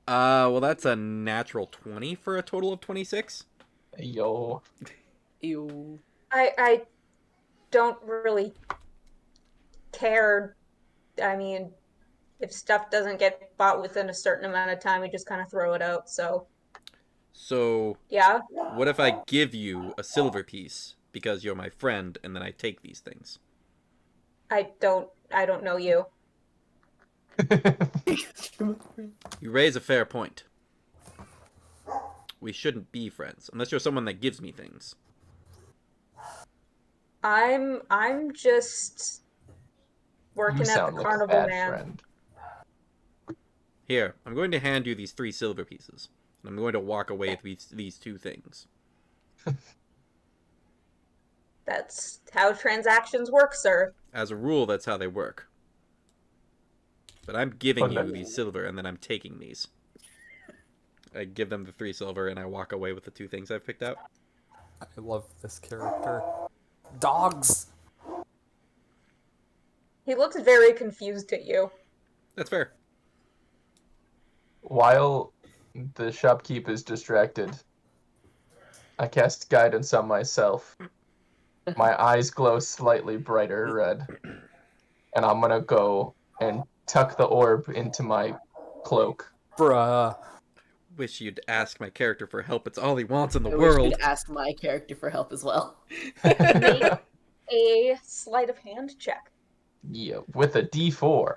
Well, that's a natural 20 for a total of 26. Hey, yo. Ew. I don't really care. I mean, if stuff doesn't get bought within a certain amount of time, we just kind of throw it out. So, So, yeah. what if I give you a silver piece because you're my friend and then I take these things? I don't know you. You raise a fair point. We shouldn't be friends unless you're someone that gives me things. I'm just You working at the sound like a Carnival, bad man. friend. Here, I'm going to hand you these 3 silver pieces. And I'm going to walk away with these 2 things. That's how transactions work, sir. As a rule, that's how they work. But I'm giving you these silver, and then I'm taking these. I give them the 3 silver, and I walk away with the 2 things I've picked out. I love this character. Dogs! He looks very confused at you. That's fair. While the shopkeep is distracted, I cast guidance on myself. My eyes glow slightly brighter red. And I'm gonna go and tuck the orb into my cloak. Bruh. Wish you'd ask my character for help. It's all he wants in the I wish world. you'd ask my character for help as well. Make a sleight of hand check. Yeah, with a D4,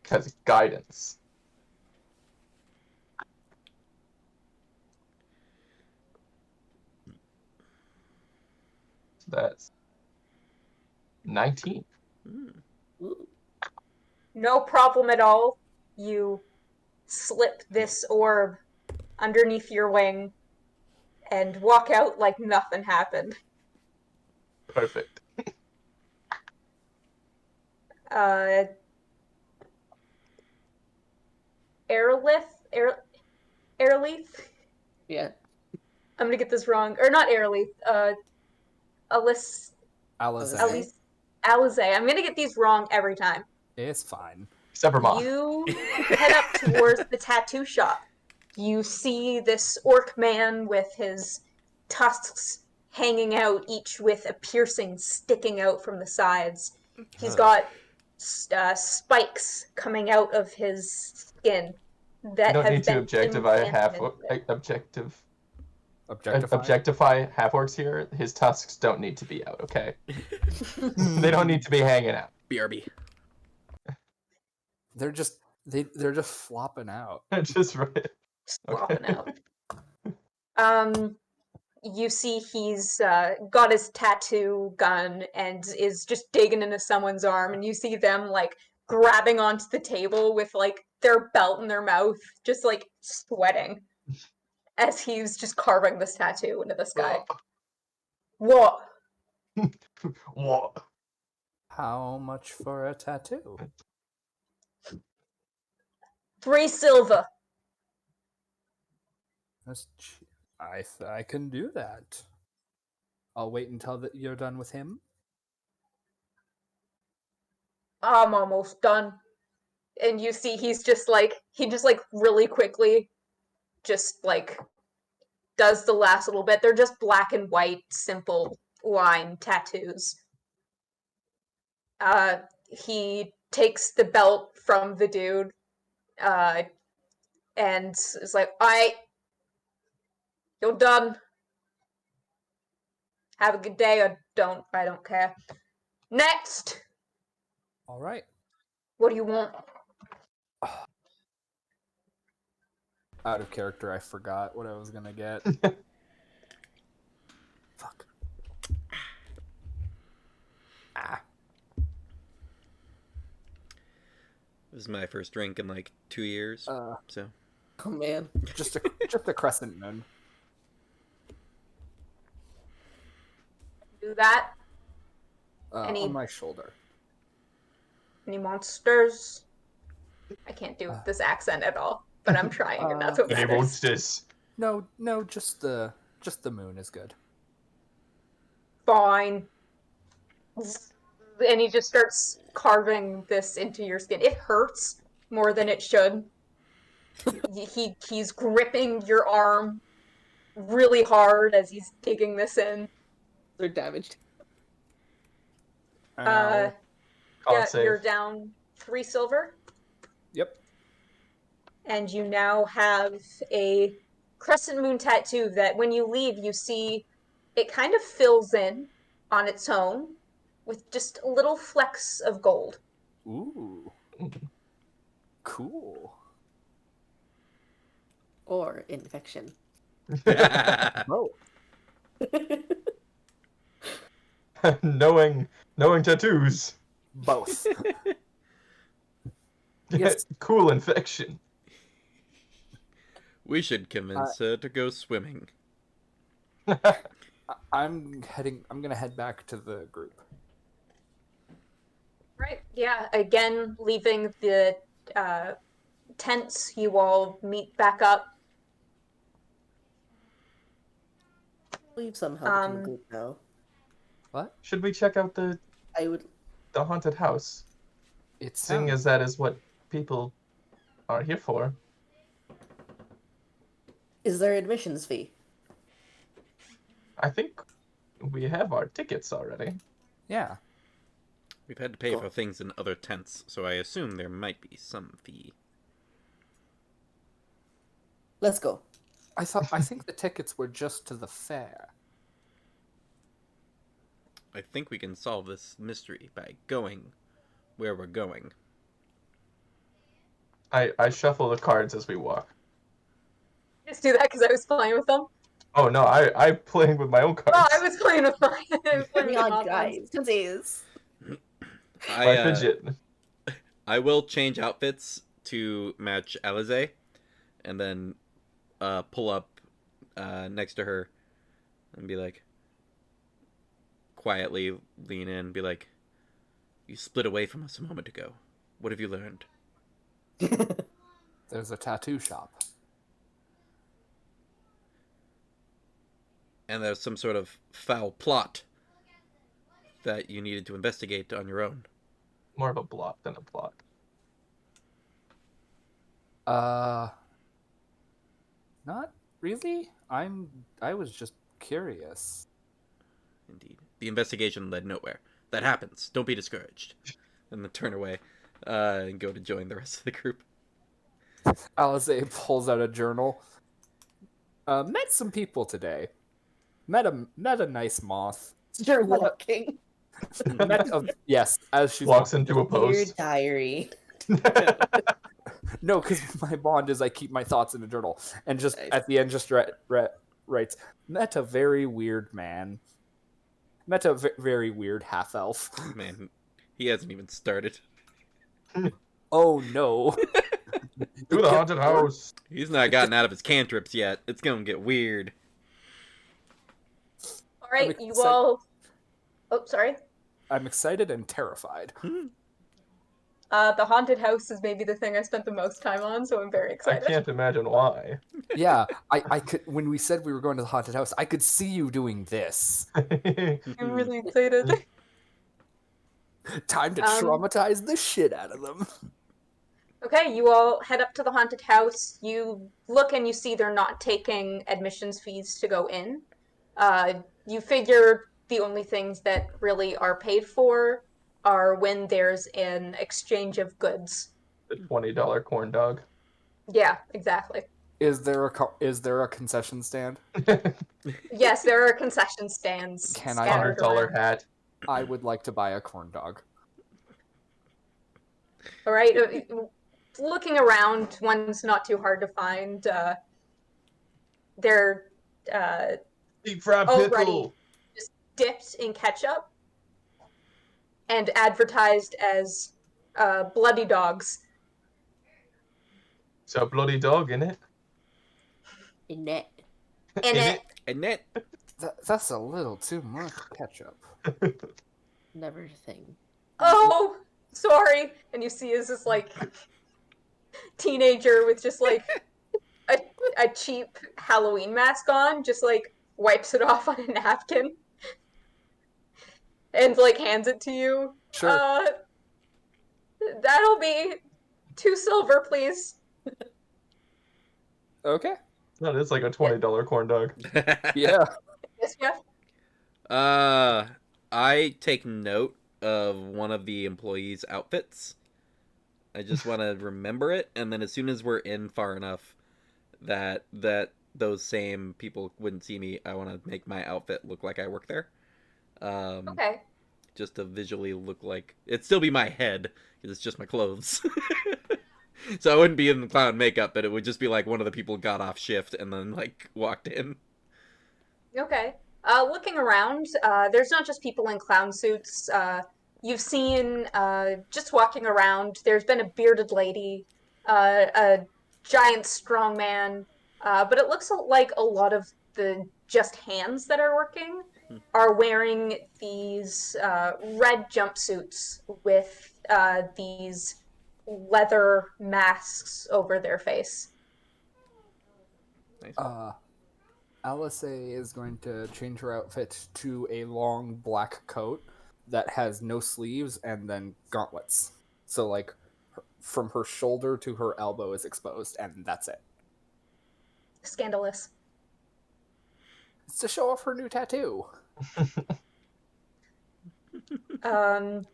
because guidance. So that's 19. Ooh. No problem at all. You slip this orb underneath your wing and walk out like nothing happened. Perfect. Airleaf? Yeah. I'm gonna get this wrong. Or not Airleaf. Alice. Alizé. Alize. I'm gonna get these wrong every time. It's fine. Except for Moth. You head up towards the tattoo shop. You see this orc man with his tusks hanging out, each with a piercing sticking out from the sides. He's got spikes coming out of his skin that You don't have need to been objectify implanted. objectify half orcs here. His tusks don't need to be out, okay? They don't need to be hanging out. BRB. They're just flopping out. Just right. Flopping out. You see he's got his tattoo gun and is just digging into someone's arm, and you see them like grabbing onto the table with like their belt in their mouth, just like sweating as he's just carving this tattoo into the sky. What? What? How much for a tattoo? 3 silver. That's cheap. I can do that. I'll wait until you're done with him. I'm almost done. And you see he just really quickly just like does the last little bit. They're just black and white, simple line tattoos. He takes the belt from the dude, and is like, "Alright, you're done. Have a good day, or don't. I don't care. Next! All right. What do you want?" Out of character, I forgot what I was gonna get. Fuck. Ah. This is my first drink in like 2 years. So. Oh man. Just a crescent moon. Do that. On my shoulder. Any monsters? I can't do this accent at all, but I'm trying, and that's what Any matters. monsters? No, just the moon is good. Fine. And he just starts carving this into your skin. It hurts more than it should. He's gripping your arm really hard as he's digging this in. They're damaged. Ow. You're down 3 silver. Yep. And you now have a crescent moon tattoo that when you leave, you see it kind of fills in on its own with just little flecks of gold. Ooh. Cool. Or infection. Oh. knowing tattoos. Both. Yes. Cool infection. We should convince her to go swimming. I'm gonna head back to the group. Right. Yeah. Again, leaving the tents, you all meet back up. Leave some help to the group now. What? Should we check out the I would. haunted house? It Seeing sounds as that is what people are here for. Is there admissions fee? I think we have our tickets already. yeah. We've had to pay Cool. for things in other tents, so I assume there might be some fee. Let's go. I think the tickets were just to the fair. I think we can solve this mystery by going where we're going. I shuffle the cards as we walk. Just do that because I was playing with them. Oh no, I'm playing with my own cards. Oh, I was playing with mine. I was playing Bring with on, Moth ones. guys. Twinsies. My fidget. I will change outfits to match Alize, and then pull up next to her and be like, quietly lean in, be like, "You split away from us a moment ago. What have you learned?" There's a tattoo shop. And there's some sort of foul plot that you needed to investigate on your own. More of a blot than a plot. Not really. I was just curious. Indeed. The investigation led nowhere. That happens. Don't be discouraged. And then turn away and go to join the rest of the group. Alize pulls out a journal. Met some people today. Met a nice moth. You're walking. Yes, as she Walks into a Your post. diary. No, because my bond is I keep my thoughts in a journal, and just Nice. at the end just writes, met a very weird man. Met a very weird half elf. Man, he hasn't even started. Oh no. To the haunted house. He's not gotten out of his cantrips yet. It's gonna get weird. All right, I'm you excited. all. Oh, sorry. I'm excited and terrified. The haunted house is maybe the thing I spent the most time on, so I'm very I excited. can't imagine why. Yeah, I could. When we said we were going to the haunted house, I could see you doing this. I'm really excited. Time to traumatize the shit out of them. Okay, you all head up to the haunted house. You look and you see they're not taking admissions fees to go in. You figure the only things that really are paid for are when there's an exchange of goods. The $20 corn dog. Yeah, exactly. Is there a concession stand? Yes, there are concession stands. Can I- scattered $100 around. hat. I would like to buy a corn dog. All right. Looking around, one's not too hard to find. They're Deep fried already pickle. just dipped in ketchup and advertised as bloody dogs. It's a bloody dog in it. In it. In it. And that That's a little too much ketchup. Never thing. Oh, sorry. And you see is this like teenager with just like a cheap Halloween mask on, just like wipes it off on a napkin and like hands it to you. Sure. That'll be 2 silver, please. Okay. No, it's like a $20 corn dog. Yeah. Yes, Jeff? I take note of one of the employees' outfits. I just want to remember it, and then as soon as we're in far enough that those same people wouldn't see me, I want to make my outfit look like I work there. Okay. Just to visually look like it'd still be my head because it's just my clothes. So I wouldn't be in the clown makeup, but it would just be like one of the people got off shift and then like walked in. Okay. Looking around, there's not just people in clown suits. You've seen, just walking around, there's been a bearded lady, a giant strong man, But it looks like a lot of the just hands that are working Hmm. are wearing these red jumpsuits with these leather masks over their face. Nice. Alice is going to change her outfit to a long black coat that has no sleeves and then gauntlets. So, like, from her shoulder to her elbow is exposed, and that's it. Scandalous. It's to show off her new tattoo. Um,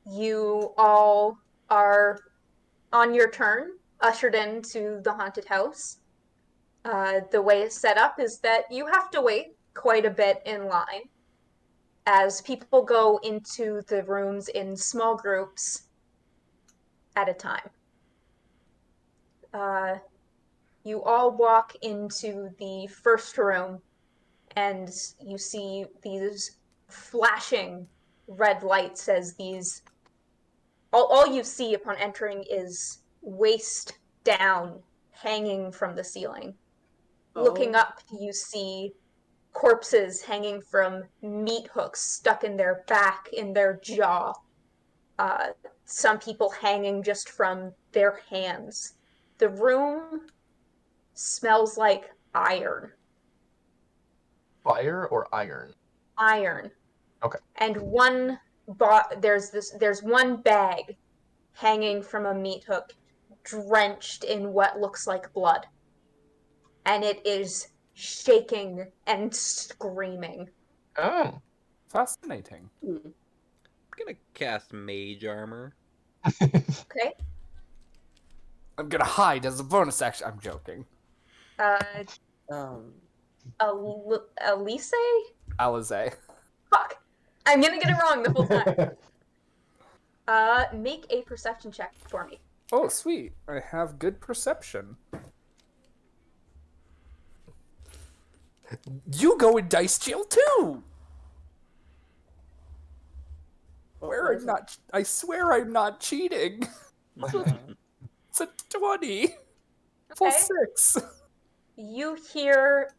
you all are on your turn, ushered into the haunted house. The way it's set up is that you have to wait quite a bit in line as people go into the rooms in small groups at a time. You all walk into the first room and you see these flashing red lights as these all you see upon entering is waist down hanging from the ceiling. Looking Oh. up, you see corpses hanging from meat hooks stuck in their back, in their jaw. Uh, some people hanging just from their hands. The room smells like iron. Fire or iron? Iron. Okay. And there's one bag hanging from a meat hook, drenched in what looks like blood. And it is shaking and screaming. Oh. Fascinating. Hmm. I'm gonna cast Mage Armor. Okay? I'm gonna hide as a bonus action. I'm joking. Um. Elise? Alize. Fuck. I'm gonna get it wrong the whole time. Make a perception check for me. Oh, sweet. I have good perception. You go in dice jail too! What is it? I swear I'm not cheating. It's a 20 plus Okay. 6. You hear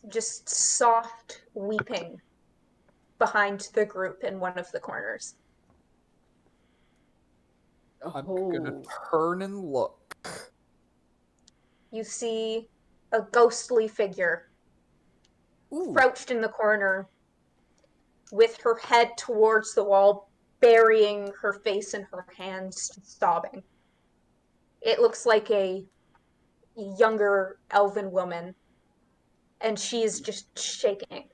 just soft weeping behind the group in one of the corners. I'm Oh. gonna turn and look. You see a ghostly figure Ooh, crouched in the corner with her head towards the wall, burying her face in her hands, sobbing. It looks like a younger elven woman, and she's just shaking.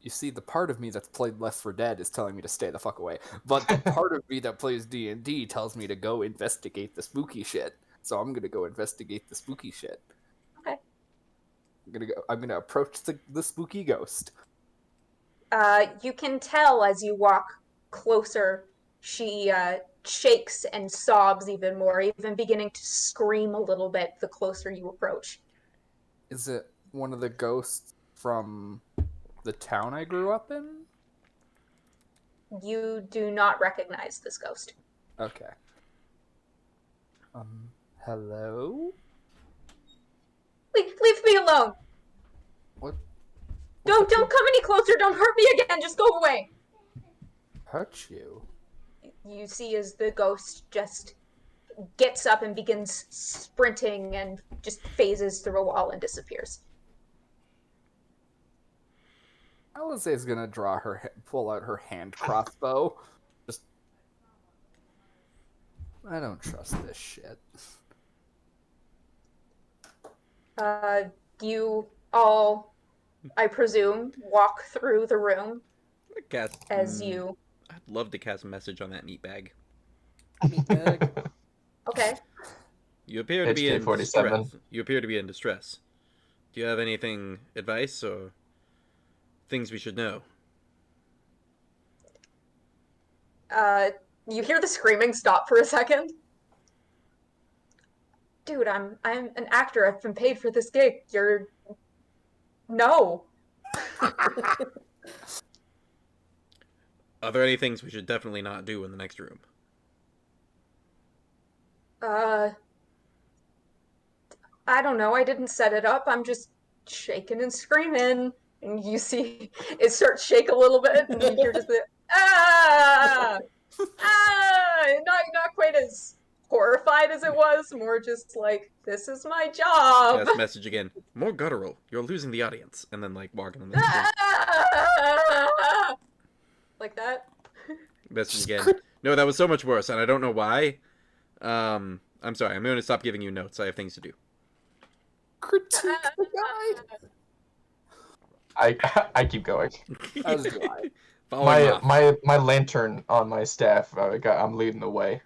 you see, the part of me that's played Left 4 Dead is telling me to stay the fuck away. But the part of me that plays D&D tells me to go investigate the spooky shit. So I'm gonna go investigate the spooky shit. Okay. I'm gonna approach the spooky ghost. You can tell as you walk closer, she shakes and sobs even more, even beginning to scream a little bit the closer you approach. Is it one of the ghosts from the town I grew up in? You do not recognize this ghost. Okay. Hello? Leave me alone! What? Don't come any closer! Don't hurt me again! Just go away! Hurt you? You see as the ghost just gets up and begins sprinting and just phases through a wall and disappears. Alize's gonna pull out her hand crossbow. Just, I don't trust this shit. You all, I presume, walk through the room I'm gonna cast. as you. I'd love to cast a message on that meat bag. Meatbag. Okay. You appear to be in HK47. distress. You appear to be in distress. Do you have anything, advice, or things we should know? You hear the screaming stop for a second. Dude, I'm an actor. I've been paid for this gig. No. Are there any things we should definitely not do in the next room? I don't know, I didn't set it up. I'm just shaking and screaming. And you see it starts to shake a little bit, and you hear just the ah! Ah! Not quite as horrified as it was, more just like, this is my job. Yes, message again. More guttural. You're losing the audience. And then, like, walking on the screen. Ah! Like that. Message again. No, that was so much worse, and I don't know why. I'm sorry. I'm going to stop giving you notes. I have things to do. Critique the guy. I keep going. As do I. Following Moth. My lantern on my staff. I'm leading the way.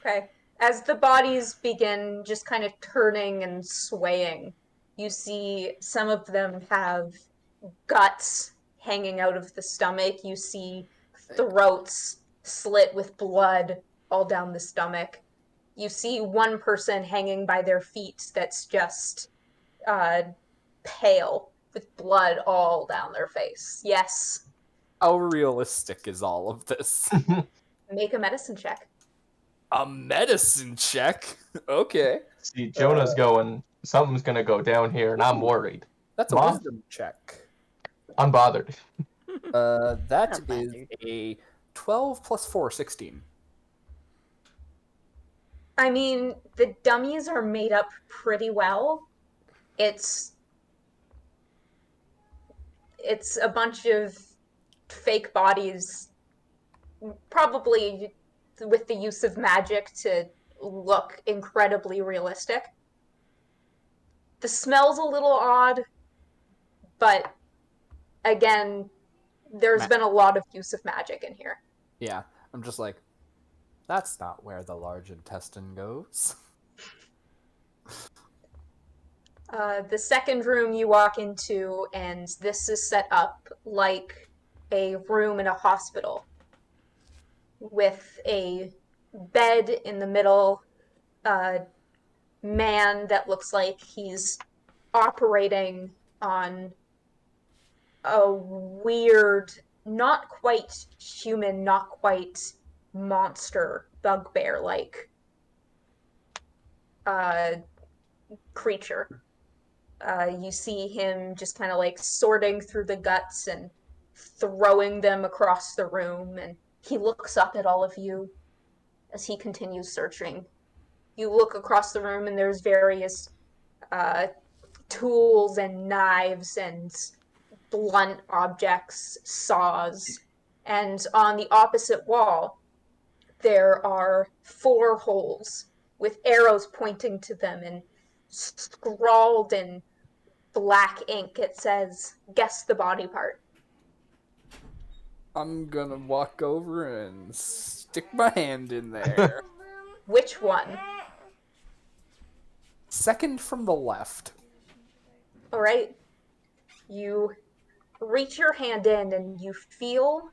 Okay. As the bodies begin just kind of turning and swaying, you see some of them have guts hanging out of the stomach. You see throats slit with blood all down the stomach. You see one person hanging by their feet that's just pale with blood all down their face. Yes. How realistic is all of this? Make a medicine check. A medicine check? Okay. See, Jonah's going. Something's gonna go down here, and I'm worried. That's a Moth? wisdom check. Unbothered. That Not is bothered. a 12 plus 4, 16. I mean, the dummies are made up pretty well. It's a bunch of fake bodies, probably with the use of magic to look incredibly realistic. The smell's a little odd, but again, there's been a lot of use of magic in here. Yeah, I'm just like, that's not where the large intestine goes. The second room you walk into, and this is set up like a room in a hospital with a bed in the middle, a man that looks like he's operating on a weird, not quite human, not quite monster, bugbear-like creature. You see him just kind of like sorting through the guts and throwing them across the room, and he looks up at all of you as he continues searching. You look across the room, and there's various tools and knives and blunt objects, saws, and on the opposite wall, there are 4 holes with arrows pointing to them, and scrawled in black ink it says, "Guess the body part." I'm gonna walk over and stick my hand in there. Which one? Second from the left. All right. You reach your hand in and you feel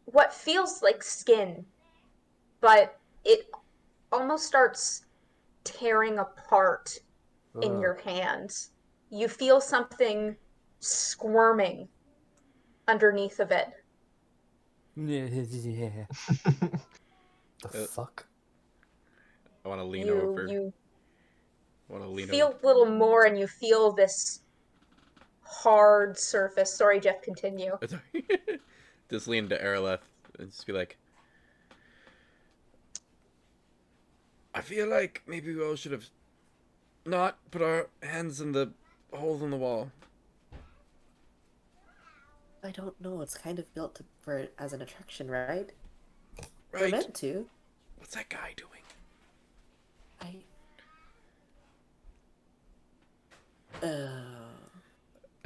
what feels like skin, but it almost starts tearing apart in your hand. You feel something squirming underneath of it. Yeah. The fuck? I want to lean over. You I want to lean feel over. a little more, and you feel this hard surface. Sorry, Jeff, continue. Sorry. Just lean to Araleth and just be like, I feel like maybe we all should have not put our hands in the holes in the wall. I don't know. It's kind of built for as an attraction, right? We're Right? meant to. What's that guy doing?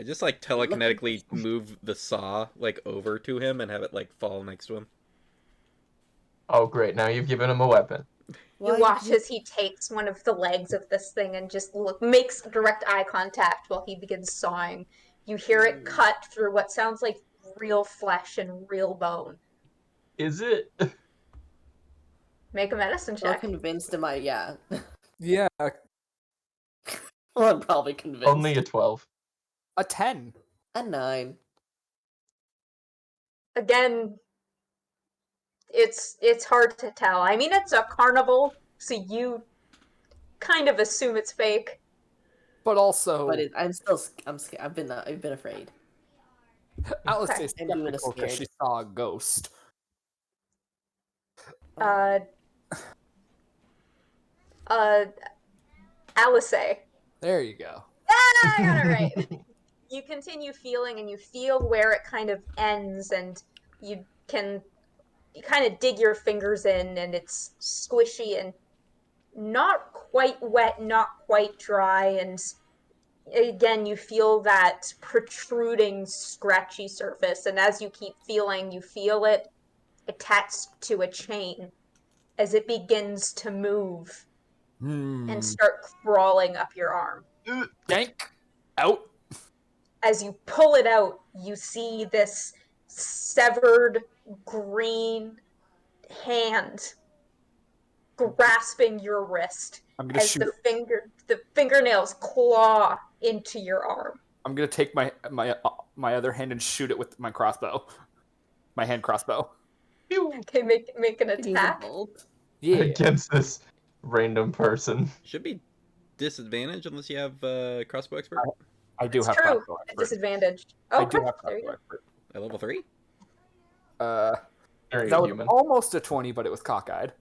I just like telekinetically move the saw like over to him and have it like fall next to him. Oh, great. Now you've given him a weapon. You watch as he takes one of the legs of this thing and just makes direct eye contact while he begins sawing. You hear it cut through what sounds like real flesh and real bone. Is it? Make a medicine Well, check. convinced am I? Yeah. Yeah, Well, I'm probably convinced. Only a 12. a 10. A 9. Again, it's hard to tell. I mean, it's a carnival, so kind of assume it's fake. But also, But I'm scared. I've been afraid. Alice Okay. is I'm doing a skeptical because she scared. saw a ghost. Uh, Alice. There you go. Ah, I got it right. You continue feeling, and you feel where it kind of ends, and you kind of dig your fingers in, and it's squishy and not quite wet, not quite dry, and again you feel that protruding, scratchy surface, and as you keep feeling, you feel it attached to a chain as it begins to move and start crawling up your arm. Yank out. As you pull it out, you see this severed green hand grasping your wrist I'm gonna as shoot. the fingernails claw into your arm. I'm gonna take my other hand and shoot it with my crossbow. My hand crossbow. Okay, make an Can use a attack. bolt. Yeah. Against this random person. Should be disadvantage unless you have crossbow expert I do It's have true. crossbow At expert. disadvantage. I Okay, do have there you crossbow go. expert. at level 3. Very That was human. almost a 20, but it was cockeyed.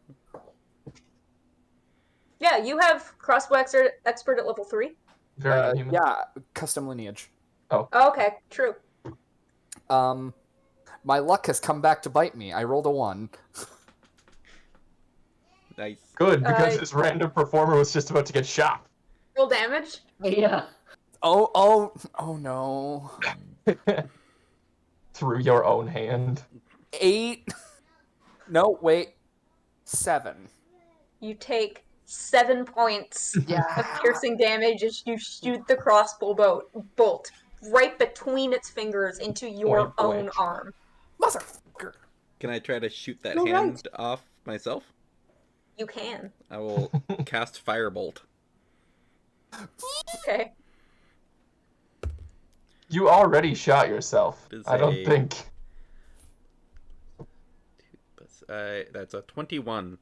Yeah, you have crossbow expert at level 3. Very unhuman. Yeah, custom lineage. Oh, okay, true. My luck has come back to bite me. I rolled a 1. Nice. Good, because this random performer was just about to get shot. Roll damage. Yeah. Oh no. Through your own hand. 8. No, wait. 7. You take 7 points Yeah. of piercing damage as you shoot the crossbow bolt right between its fingers into your Point own blank. arm. Motherfucker. Can I try to shoot that You're hand off myself? You can. I will cast Firebolt. Okay. You already shot yourself. Is I don't a- think. That's a 21.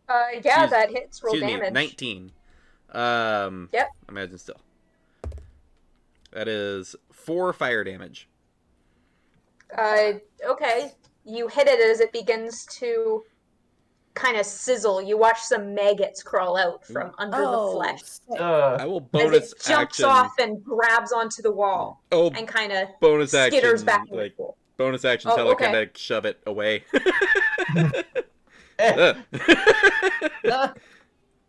Yeah, Excuse- that hits. Roll Excuse damage. me, 19. Yep. Imagine still. That is 4 fire damage. Okay. You hit it as it begins to kind of sizzle. You watch some maggots crawl out from under the flesh. Sick. I will As bonus it jumps action. off and grabs onto the wall Oh, and kind of bonus action. skitters back in the Like pool. bonus action, Oh, tell her okay. kind of shove it away.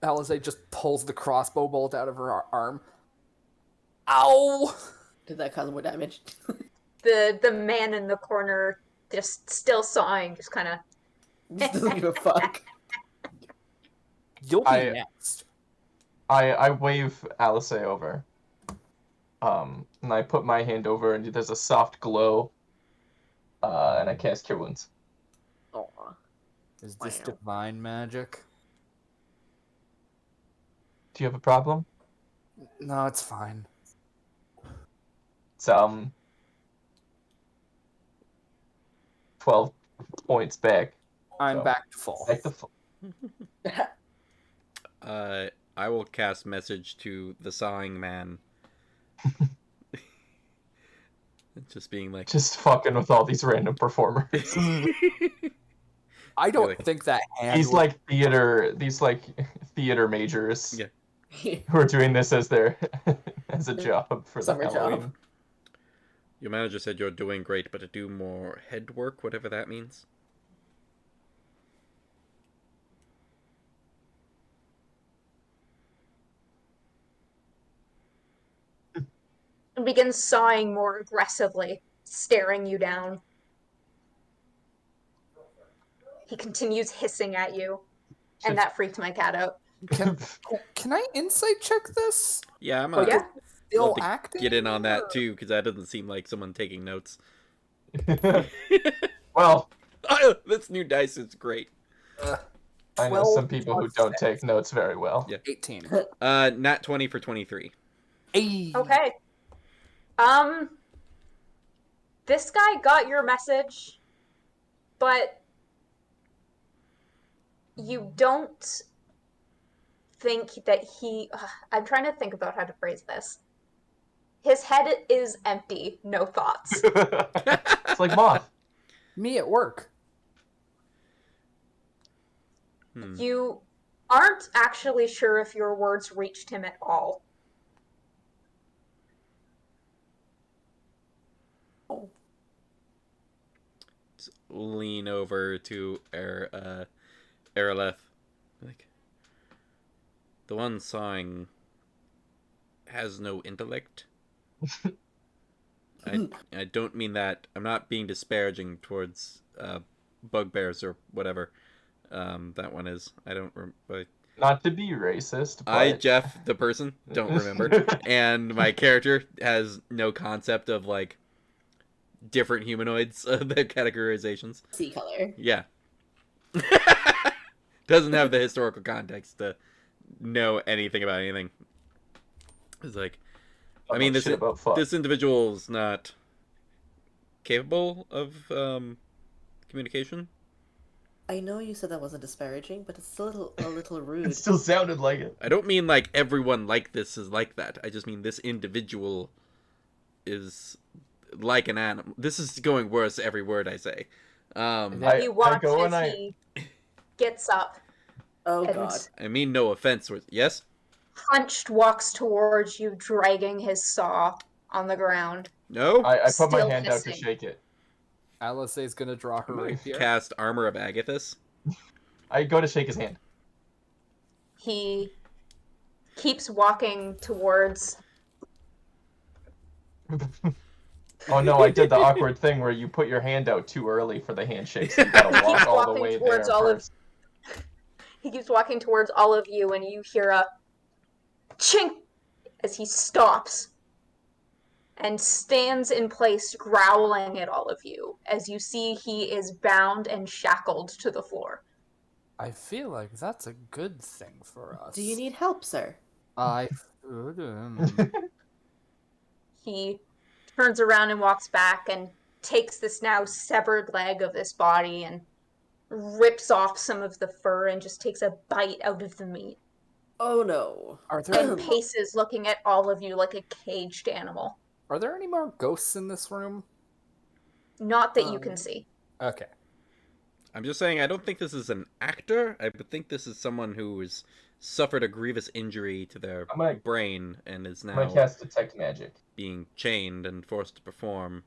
Alize just pulls the crossbow bolt out of her arm. Ow! Did that cause more damage? The man in the corner just still sawing, just kind of. Just doesn't give a fuck. You'll be next. I wave Alice over. And I put my hand over, and there's a soft glow. And I cast Cure Wounds. Aw. Is this Wow. divine magic? Do you have a problem? No, it's fine. It's 12 points back. I'm So, back to full. Back to full. I will cast message to the sawing man. Just being like, Just fucking with all these random performers. I don't Really? think that hand These would- like theater majors Yeah. who are doing this as their as a job for the Summer job. Halloween. your manager said you're doing great, but to do more head work, whatever that means. And begins sawing more aggressively, staring you down. He continues hissing at you, and that freaked my cat out. Can I insight check this? Yeah, I'm Like, gonna Yeah. Still love to acting? get in on that or- too, because that doesn't seem like someone taking notes. Well, Oh, this new dice is great. I know 12 some people who plus don't 6. take notes very well. Yeah. 18. Nat 20 for 23. Ay. Okay. This guy got your message, but you don't think that I'm trying to think about how to phrase this. His head is empty, no thoughts. It's like Moth. Me at work. You aren't actually sure if your words reached him at all. Lean over to Aeroleth. Like, the one sawing has no intellect. I don't mean that. I'm not being disparaging towards bugbears or whatever that one is. I don't remember. Not to be racist, but... I, Jeff, the person, don't remember. And my character has no concept of, like, different humanoids, the categorizations. Sea color. Yeah. Doesn't have the historical context to know anything about anything. It's like, I mean, this individual's not capable of communication. I know you said that wasn't disparaging, but it's still a little rude. It still sounded like it. I don't mean like everyone like this is like that. I just mean this individual is like an animal. This is going worse every word I say. You watch as he gets up. Oh God! I mean no offense. Yes. Hunched walks towards you, dragging his saw on the ground. No. I put my hand out to shake it. Alice is gonna draw her rapier. Cast Armor of Agathis. I go to shake his hand. He keeps walking towards. Oh no, I did the awkward thing where you put your hand out too early for the handshake, so you gotta walk all the way there first. He keeps walking towards all of you, and you hear a chink as he stops and stands in place, growling at all of you, as you see he is bound and shackled to the floor. I feel like that's a good thing for us. Do you need help, sir? He turns around and walks back and takes this now severed leg of this body and rips off some of the fur and just takes a bite out of the meat. Oh no. And paces, looking at all of you like a caged animal. Are there any more ghosts in this room? Not that you can see. Okay. I'm just saying, I don't think this is an actor. I think this is someone who has suffered a grievous injury to their brain and is now I'm gonna cast Detect Magic. Being chained and forced to perform.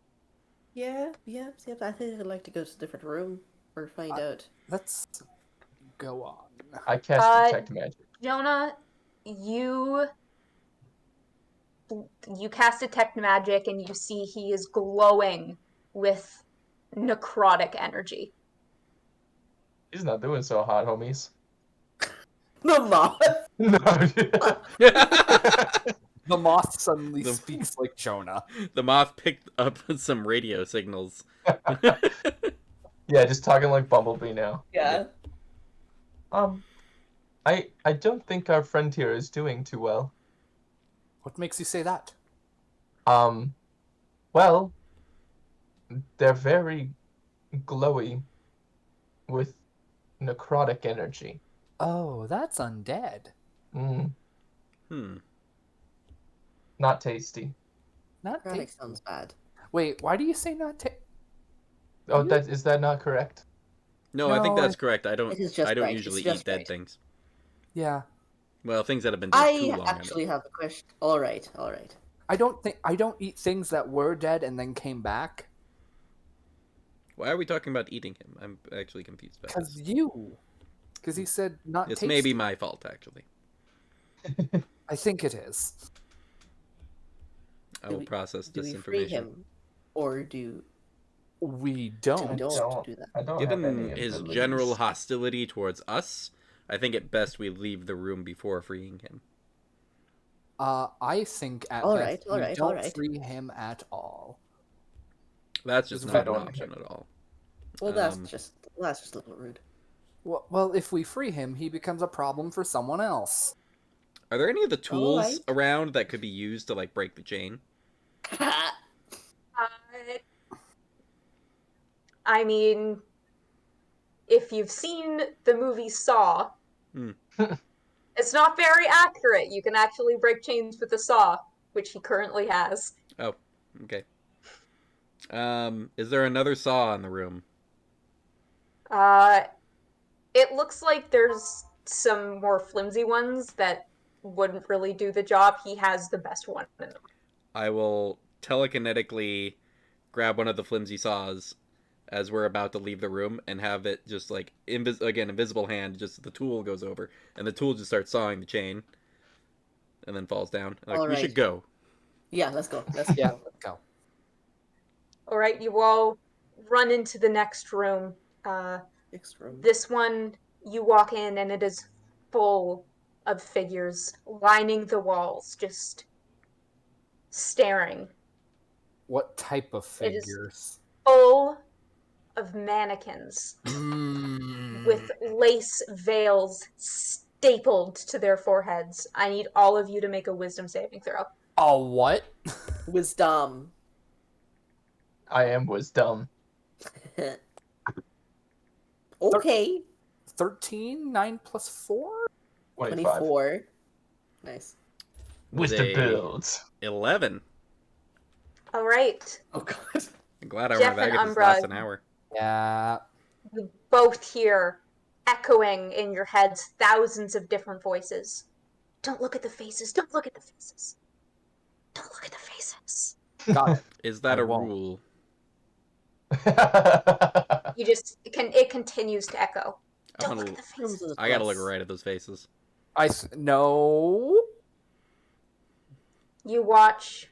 Yeah. I think I'd like to go to a different room or find out. Let's go on. I cast Detect Magic. Jonah, you cast Detect Magic and you see he is glowing with necrotic energy. He's not doing so hot, homies. The moth! No. The moth suddenly speaks like Jonah. The moth picked up some radio signals. Yeah, just talking like Bumblebee now. Yeah. I don't think our friend here is doing too well. What makes you say that? Well, they're very glowy with necrotic energy. Oh, that's undead. Not tasty. Not Necrotic tasty. sounds bad. Wait, why do you say not tasty? Oh, is that not correct? No, I think that's correct. I don't right. usually eat dead things. Yeah. Well, things that have been dead too long. I actually have a question. All right. I don't eat things that were dead and then came back. Why are we talking about eating him? I'm actually confused about this. Because he said not It's tasty. maybe my fault, actually. I think it is. I will process this free information. him, or do we don't? do that? I don't Given have any his abilities. general hostility towards us, I think it best we leave the room before freeing him. I think at best we don't free him at all. That's just not an option at all. Well, that's just a little rude. Well, if we free him, he becomes a problem for someone else. Are there any of the tools around that could be used to like break the chain? I mean, if you've seen the movie Saw, It's not very accurate. You can actually break chains with a saw, which he currently has. Oh, okay. Is there another saw in the room? It looks like there's some more flimsy ones that wouldn't really do the job. He has the best one in the room. I will telekinetically grab one of the flimsy saws as we're about to leave the room and have it just like invisible hand, just the tool goes over and the tool just starts sawing the chain and then falls down. Like, All we right. should go. Yeah, let's go. Let's Yeah, let's go. All right, you all run into the next room. Next room. This one, you walk in and it is full of figures lining the walls, just staring. What type of It is figures? full of mannequins Mm. with lace veils stapled to their foreheads. I need all of you to make a wisdom saving throw. Oh, what? Wisdom. I am wisdom. Okay. 13? 9 plus 4? 25. 24. Nice. Wisdom They- builds. 11. All right. Oh god. I'm glad I Jeff remember and this Umbra. last an hour. Yeah. You both hear echoing in your heads thousands of different voices. Don't look at the faces. Don't look at the faces. Don't look at the faces. Got it. Is that I a won't. rule? You just it continues to echo. I'm Don't gonna- look at the Rooms faces. of the I gotta look plus. right at those faces. No. You watch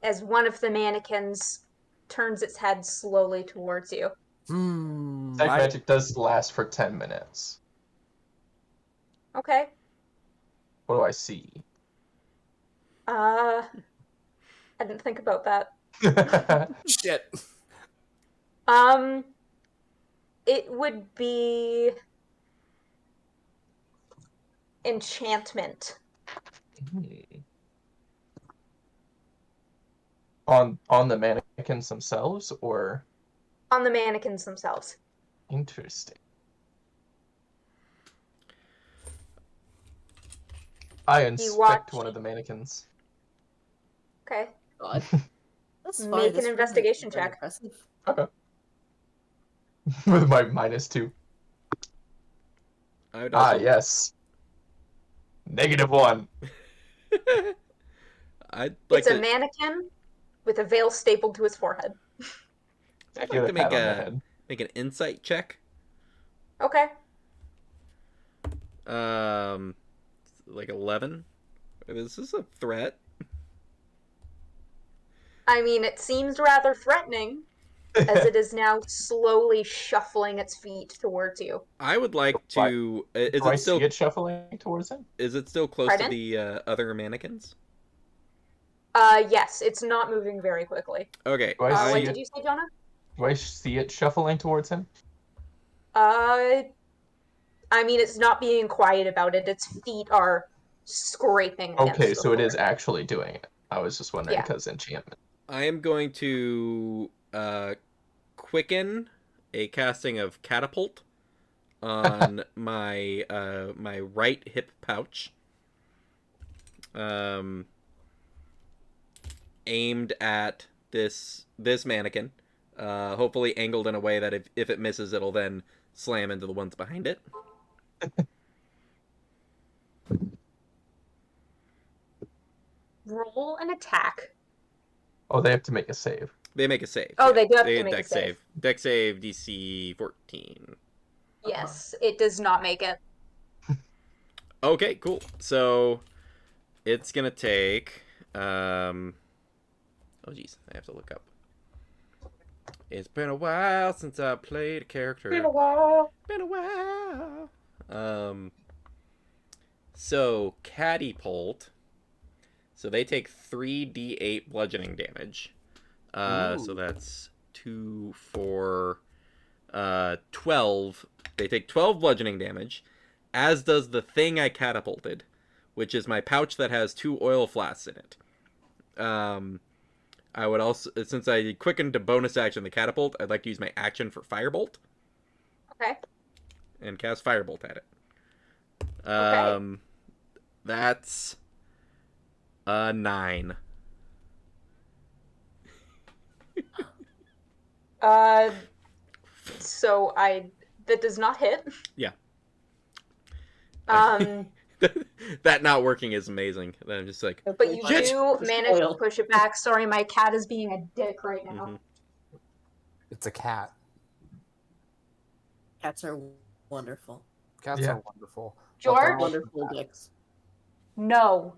as one of the mannequins turns its head slowly towards you. Detect magic does last for 10 minutes. Okay. What do I see? I didn't think about that. Shit. It would be enchantment. On the mannequins themselves, or On the mannequins themselves. interesting. I inspect watch- one of the mannequins. Okay. God. That's fine. Make This an room is investigation very check. impressive. Okay. With my -2. I would Ah, also... yes. -1. I'd like It's a to... mannequin with a veil stapled to his forehead. I'd Give like it to a pat make on the a head. make an insight check. Okay. Like 11. Is this a threat? I mean, it seems rather threatening as it is now slowly shuffling its feet towards you. I would like to. Is Do I it still? see it shuffling towards him? Is it still close Pardon? to the other mannequins? Yes, it's not moving very quickly. Okay. Do I What see did it? you say, Jonah? Do I see it shuffling towards him? I mean, it's not being quiet about it. Its feet are scraping against Okay, the so it floor. is actually doing it. I was just wondering Yeah. because enchantment. I am going to quicken a casting of catapult on my my right hip pouch. Aimed at this mannequin. Hopefully angled in a way that if it misses, it'll then slam into the ones behind it. Roll an attack. Oh, they have to make a save. They make a save. Oh, they do have to They make a dex save. Dex save DC 14. Yes, it does not make it. Okay, cool. So it's gonna take oh geez, I have to look up. It's been a while since I played a character. Been a while. Been a while. So catapult. So they take 3d8 bludgeoning damage. So that's 2, 4, 12. They take 12 bludgeoning damage, as does the thing I catapulted, which is my pouch that has 2 oil flasks in it. I would also, since I quickened to bonus action the catapult, I'd like to use my action for firebolt Okay. and cast firebolt at it. That's a 9. So that does not hit. Yeah. Um, That not working is amazing. Then I'm just like, but you Shit! do Just manage to oil. push it back. Sorry, my cat is being a dick right now. mhm. It's a cat. Cats are wonderful. Cats Yeah. are wonderful. but George? they're also Wonderful bad. dicks. No.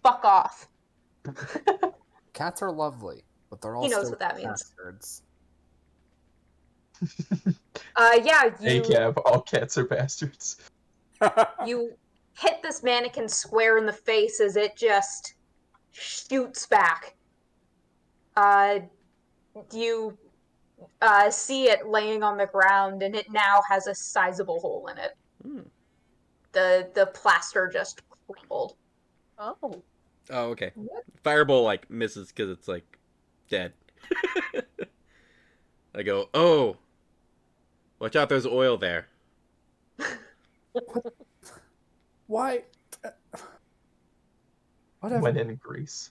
Fuck off. Cats are lovely, but they're He knows also what that means. bastards. Yeah, ACAB, all cats are bastards. you hit this mannequin square in the face as it just shoots back. You see it laying on the ground, and it now has a sizable hole in it. Mm. The plaster just crumbled. Oh. Oh, okay. Fireball like misses because it's like dead. I go, oh, watch out! There's oil there. Why? Whatever. When in Greece.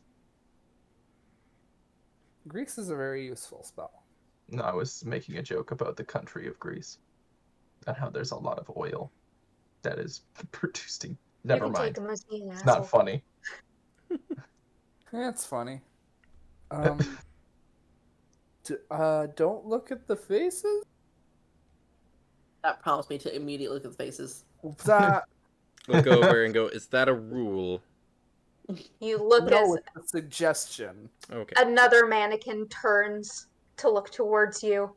Grease is a very useful spell. No, I was making a joke about the country of Greece and how there's a lot of oil that is producing. Never you can mind. take him as being an It's asshole. not funny. That's funny. Don't look at the faces. That prompts me to immediately look at the faces. That Look over and go, is that a rule? You look no, as it's a suggestion. Okay. another mannequin turns to look towards you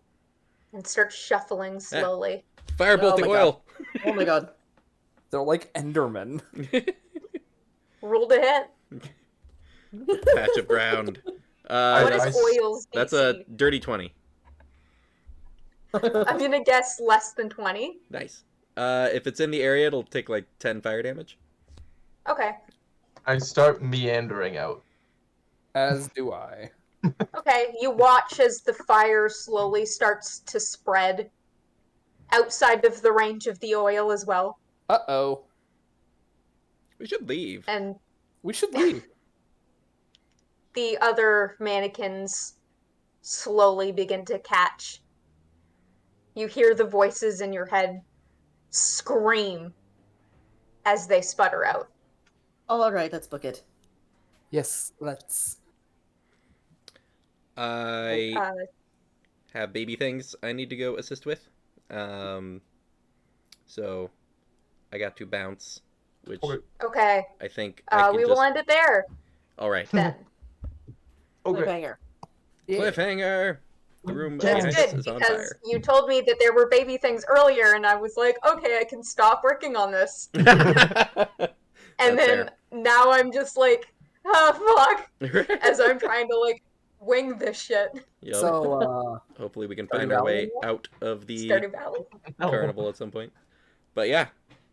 and starts shuffling slowly. Firebolt Oh the my oil. Oh my god. They're like Endermen. Roll to hit. Patch of ground. What I- is I- oil's DC? That's a dirty 20. I'm gonna guess less than 20. Nice. If it's in the area, it'll take like 10 fire damage. Okay. I start meandering out. As do I. Okay, you watch as the fire slowly starts to spread outside of the range of the oil as well. Uh-oh. We should leave. And We should leave. the other mannequins slowly begin to catch. You hear the voices in your head scream as they sputter out. Alright, let's book it. Yes, let's. I have baby things I need to go assist with. So I got to bounce, which Okay. Okay, I think I can we just... will end it there All right. then. Okay. Cliffhanger. Cliffhanger. The room That's behind us good is on because fire. you told me that there were baby things earlier, and I was like, okay, I can stop working on this. And That's then now I'm just like, oh fuck, fair. as I'm trying to like wing this shit. Yep. So, Hopefully we can Stardew find our way Valley? out of the Stardew Valley. No. carnival at some point. But yeah,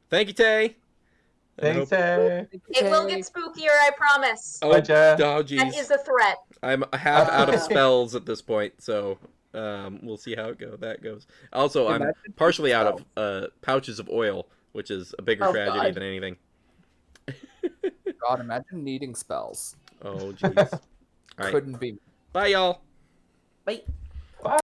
thank you, Tay. And I Thanks, hope- Tay. It will get spookier, I promise. Oh, Bye, Jay. That oh, geez. is a threat. I'm half out of Oh. spells at this point, so we'll see how that goes. Also, I'm Imagine partially out spells. of pouches of oil, which is a bigger Oh, tragedy God. than anything. God, imagine needing spells. Oh, jeez. All right. Couldn't be. Bye, y'all. Wait.